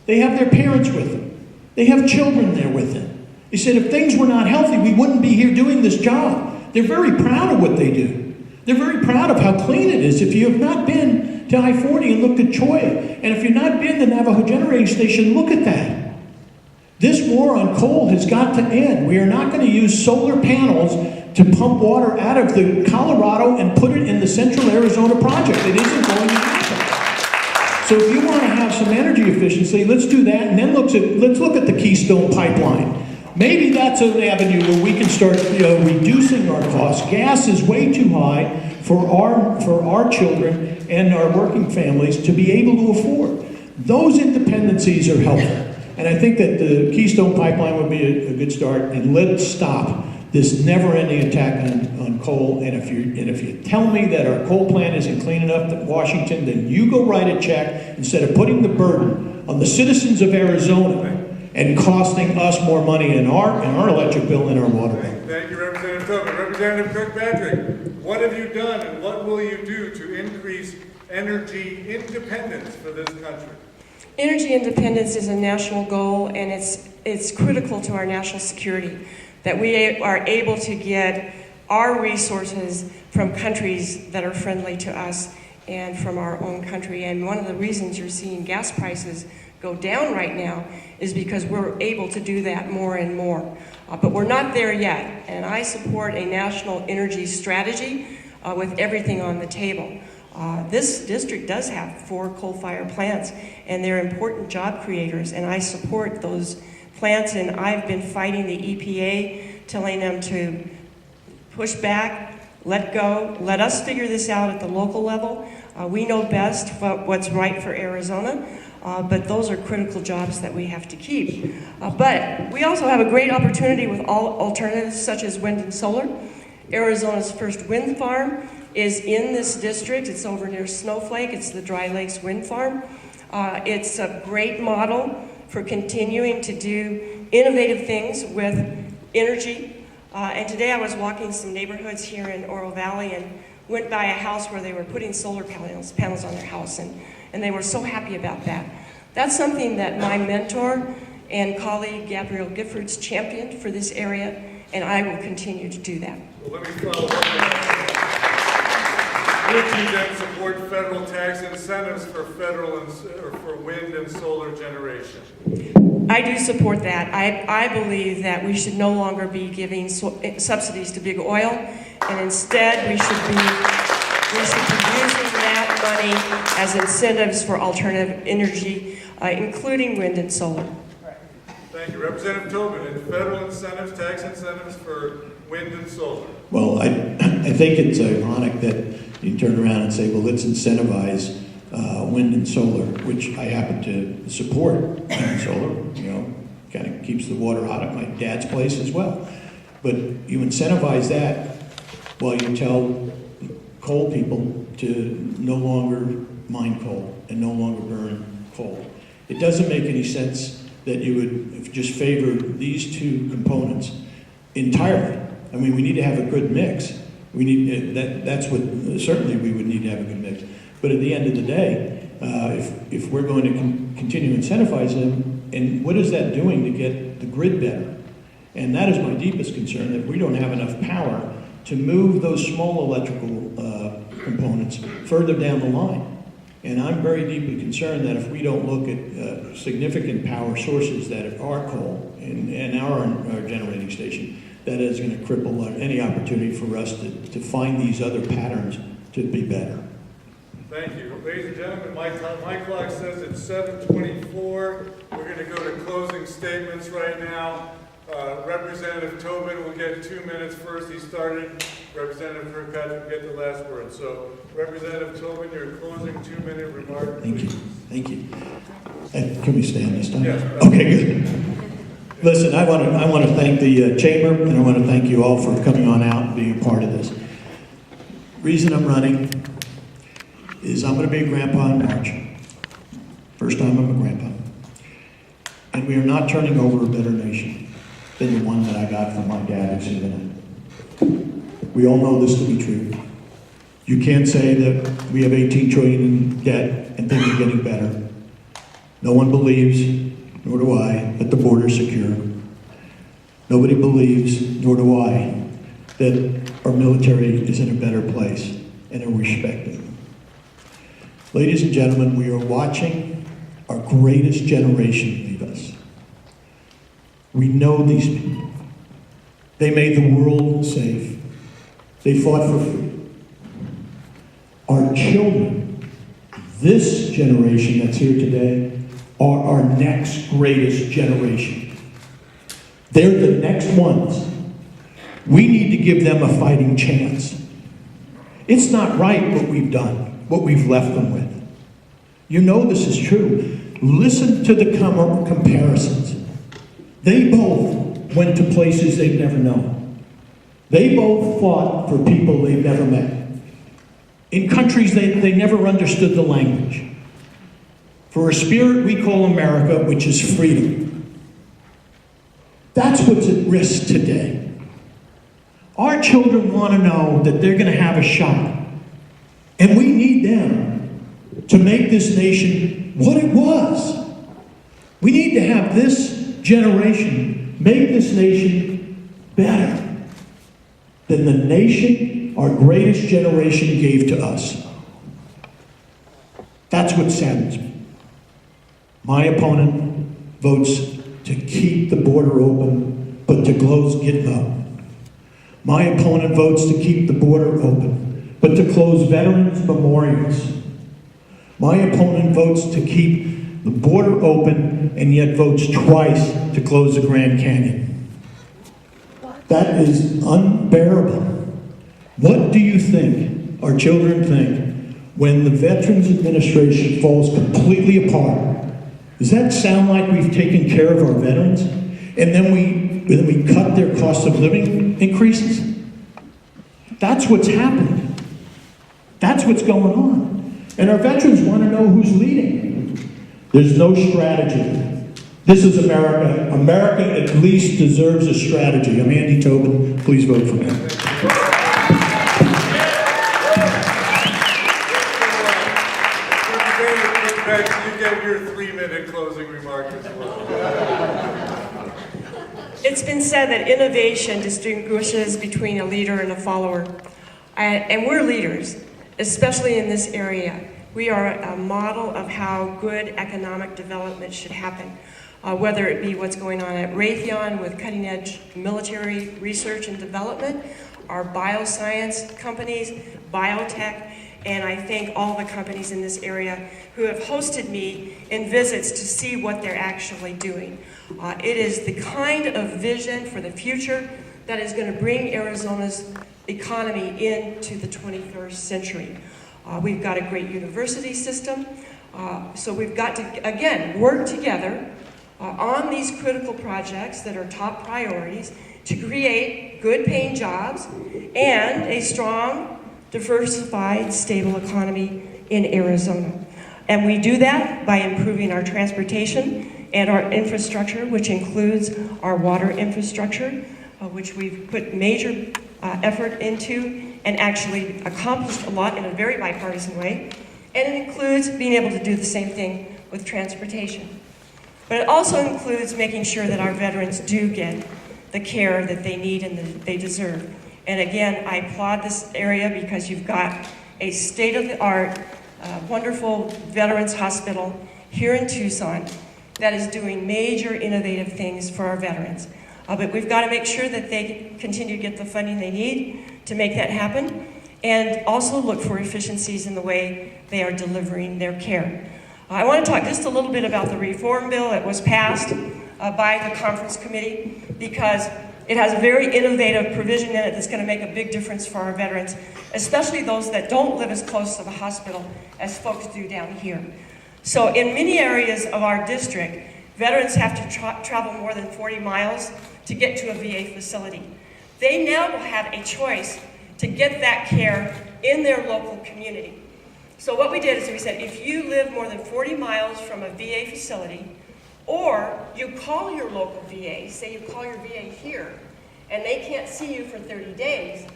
Speaker 3: They have their parents with them. They have children there with them. They said if things were not healthy, we wouldn't be here doing this job. They're very proud of what they do. They're very proud of how clean it is. If you have not been to I-40 and looked at Cholla, and if you've not been to the Navajo Generating Station, look at that. This war on coal has got to end. We are not going to use solar panels to pump water out of the Colorado and put it in the Central Arizona project. It isn't going to happen. So if you want to have some energy efficiency, let's do that, and then let's look at the Keystone Pipeline. Maybe that's an avenue where we can start reducing our costs. Gas is way too high for our children and our working families to be able to afford. Those independencies are helpful. And I think that the Keystone Pipeline would be a good start. And let's stop this never-ending attack on coal. And if you tell me that our coal plant isn't clean enough in Washington, then you go write a check instead of putting the burden on the citizens of Arizona and costing us more money in our electric bill and our water bill.
Speaker 2: Thank you, Representative Tobin. Representative Kirkpatrick, what have you done and what will you do to increase energy independence for this country?
Speaker 5: Energy independence is a national goal, and it's critical to our national security that we are able to get our resources from countries that are friendly to us and from our own country. And one of the reasons you're seeing gas prices go down right now is because we're able to do that more and more. But we're not there yet, and I support a national energy strategy with everything on the table. This district does have 4 coal-fired plants, and they're important job creators, and I support those plants, and I've been fighting the EPA, telling them to push back, let go, let us figure this out at the local level. We know best what's right for Arizona, but those are critical jobs that we have to keep. But we also have a great opportunity with all alternatives such as wind and solar. Arizona's first wind farm is in this district. It's over near Snowflake. It's the Dry Lakes Wind Farm. It's a great model for continuing to do innovative things with energy. And today I was walking some neighborhoods here in Oro Valley and went by a house where they were putting solar panels on their house, and they were so happy about that. That's something that my mentor and colleague Gabrielle Giffords championed for this area, and I will continue to do that.
Speaker 2: Well, let me follow up. Would you then support federal tax incentives for for wind and solar generation?
Speaker 5: I do support that. I believe that we should no longer be giving subsidies to big oil, and instead we should be using that money as incentives for alternative energy, including wind and solar.
Speaker 2: Thank you. Representative Tobin, and federal incentives, tax incentives for wind and solar.
Speaker 3: Well, I think it's ironic that you turn around and say, well, let's incentivize wind and solar, which I happen to support. Wind and solar, kind of keeps the water hot at my dad's place as well. But you incentivize that while you tell coal people to no longer mine coal and no longer burn coal. It doesn't make any sense that you would just favor these 2 components entirely. I mean, we need to have a good mix. We need that's what certainly we would need to have a good mix. But at the end of the day, if we're going to continue to incentivize them, and what is that doing to get the grid better? And that is my deepest concern, that we don't have enough power to move those small electrical components further down the line. And I'm very deeply concerned that if we don't look at significant power sources that are coal and our generating station, that is going to cripple any opportunity for us to find these other patterns to be better.
Speaker 2: Thank you. Ladies and gentlemen, my clock says it's 7:24. We're going to go to closing statements right now. Representative Tobin will get 2 minutes first. He started. Representative Kirkpatrick will get the last word. So, Representative Tobin, your closing 2-minute remark.
Speaker 3: Thank you. Thank you. And can we stand this time?
Speaker 2: Yes.
Speaker 3: Okay, good. Listen, I want to thank the chamber, and I want to thank you all for coming on out and being a part of this. Reason I'm running is I'm going to be a grandpa in March. First time I'm a grandpa. And we are not turning over a better nation than the one that I got from my dad who's living in. We all know this to be true. You can't say that we have 18 trillion in debt and things are getting better. No one believes, nor do I, that the border is secure. Nobody believes, nor do I, that our military is in a better place and are respected. Ladies and gentlemen, we are watching our greatest generation leave us. We know these people. They made the world safe. They fought for freedom. Our children, this generation that's here today, are our next greatest generation. They're the next ones. We need to give them a fighting chance. It's not right what we've done, what we've left them with. You know this is true. Listen to the comparisons. They both went to places they've never known. They both fought for people they've never met. In countries they never understood the language. For a spirit we call America, which is freedom. That's what's at risk today. Our children want to know that they're going to have a shot. And we need them to make this nation what it was. We need to have this generation make this nation better than the nation our greatest generation gave to us. That's what saddens me. My opponent votes to keep the border open, but to close Gitmo. My opponent votes to keep the border open, but to close veterans' memorials. My opponent votes to keep the border open and yet votes twice to close the Grand Canyon. That is unbearable. What do you think our children think when the Veterans Administration falls completely apart? Does that sound like we've taken care of our veterans? And then we cut their cost of living increases? That's what's happening. That's what's going on. And our veterans want to know who's leading. There's no strategy. This is America. America at least deserves a strategy. I'm Andy Tobin. Please vote for me.
Speaker 2: You get your 3-minute closing remark as well.
Speaker 5: It's been said that innovation distinguishes between a leader and a follower. And we're leaders, especially in this area. We are a model of how good economic development should happen, whether it be what's going on at Raytheon with cutting-edge military research and development, our bioscience companies, biotech, and I thank all the companies in this area who have hosted me in visits to see what they're actually doing. It is the kind of vision for the future that is going to bring Arizona's economy into the 21st century. We've got a great university system, so we've got to, again, work together on these critical projects that are top priorities to create good-paying jobs and a strong, diversified, stable economy in Arizona. And we do that by improving our transportation and our infrastructure, which includes our water infrastructure, which we've put major effort into and actually accomplished a lot in a very bipartisan way. And it includes being able to do the same thing with transportation. But it also includes making sure that our veterans do get the care that they need and that they deserve. And again, I applaud this area because you've got a state-of-the-art, wonderful veterans hospital here in Tucson that is doing major innovative things for our veterans. But we've got to make sure that they continue to get the funding they need to make that happen, and also look for efficiencies in the way they are delivering their care. I want to talk just a little bit about the reform bill that was passed. by the conference committee because it has a very innovative provision in it that's going to make a big difference for our veterans, especially those that don't live as close to the hospital as folks do down here. So in many areas of our district, veterans have to travel more than 40 miles to get to a VA facility. They now will have a choice to get that care in their local community. So what we did is we said, if you live more than 40 miles from a VA facility, or you call your local VA, say you call your VA here, and they can't see you for 30 days,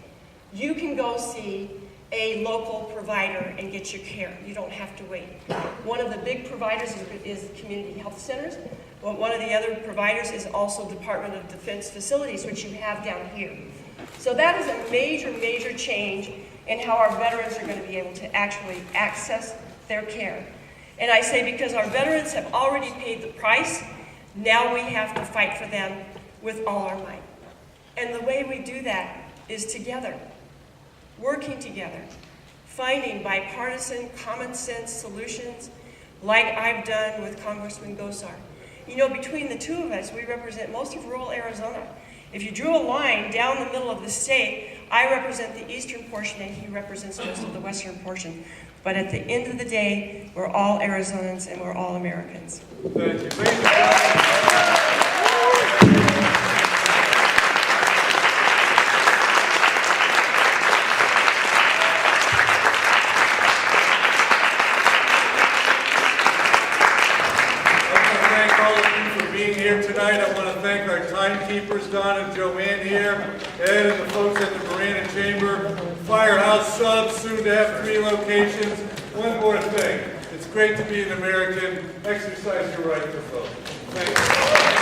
Speaker 5: you can go see a local provider and get your care. You don't have to wait. One of the big providers is community health centers. Well, one of the other providers is also Department of Defense facilities, which you have down here. So that is a major, major change in how our veterans are going to be able to actually access their care. And I say because our veterans have already paid the price, now we have to fight for them with all our might. And the way we do that is together, working together, finding bipartisan, common sense solutions like I've done with Congressman Gosar. You know, between the two of us, we represent most of rural Arizona. If you drew a line down the middle of the state, I represent the eastern portion and he represents most of the western portion. But at the end of the day, we're all Arizonans and we're all Americans.
Speaker 2: Thank you. Tonight, I want to thank our timekeepers, Don and Joanne here, Ed and the folks at the Marina Chamber, Firehouse Subs, soon to have 3 locations. One more thing, it's great to be an American. Exercise your right to vote. Thank you.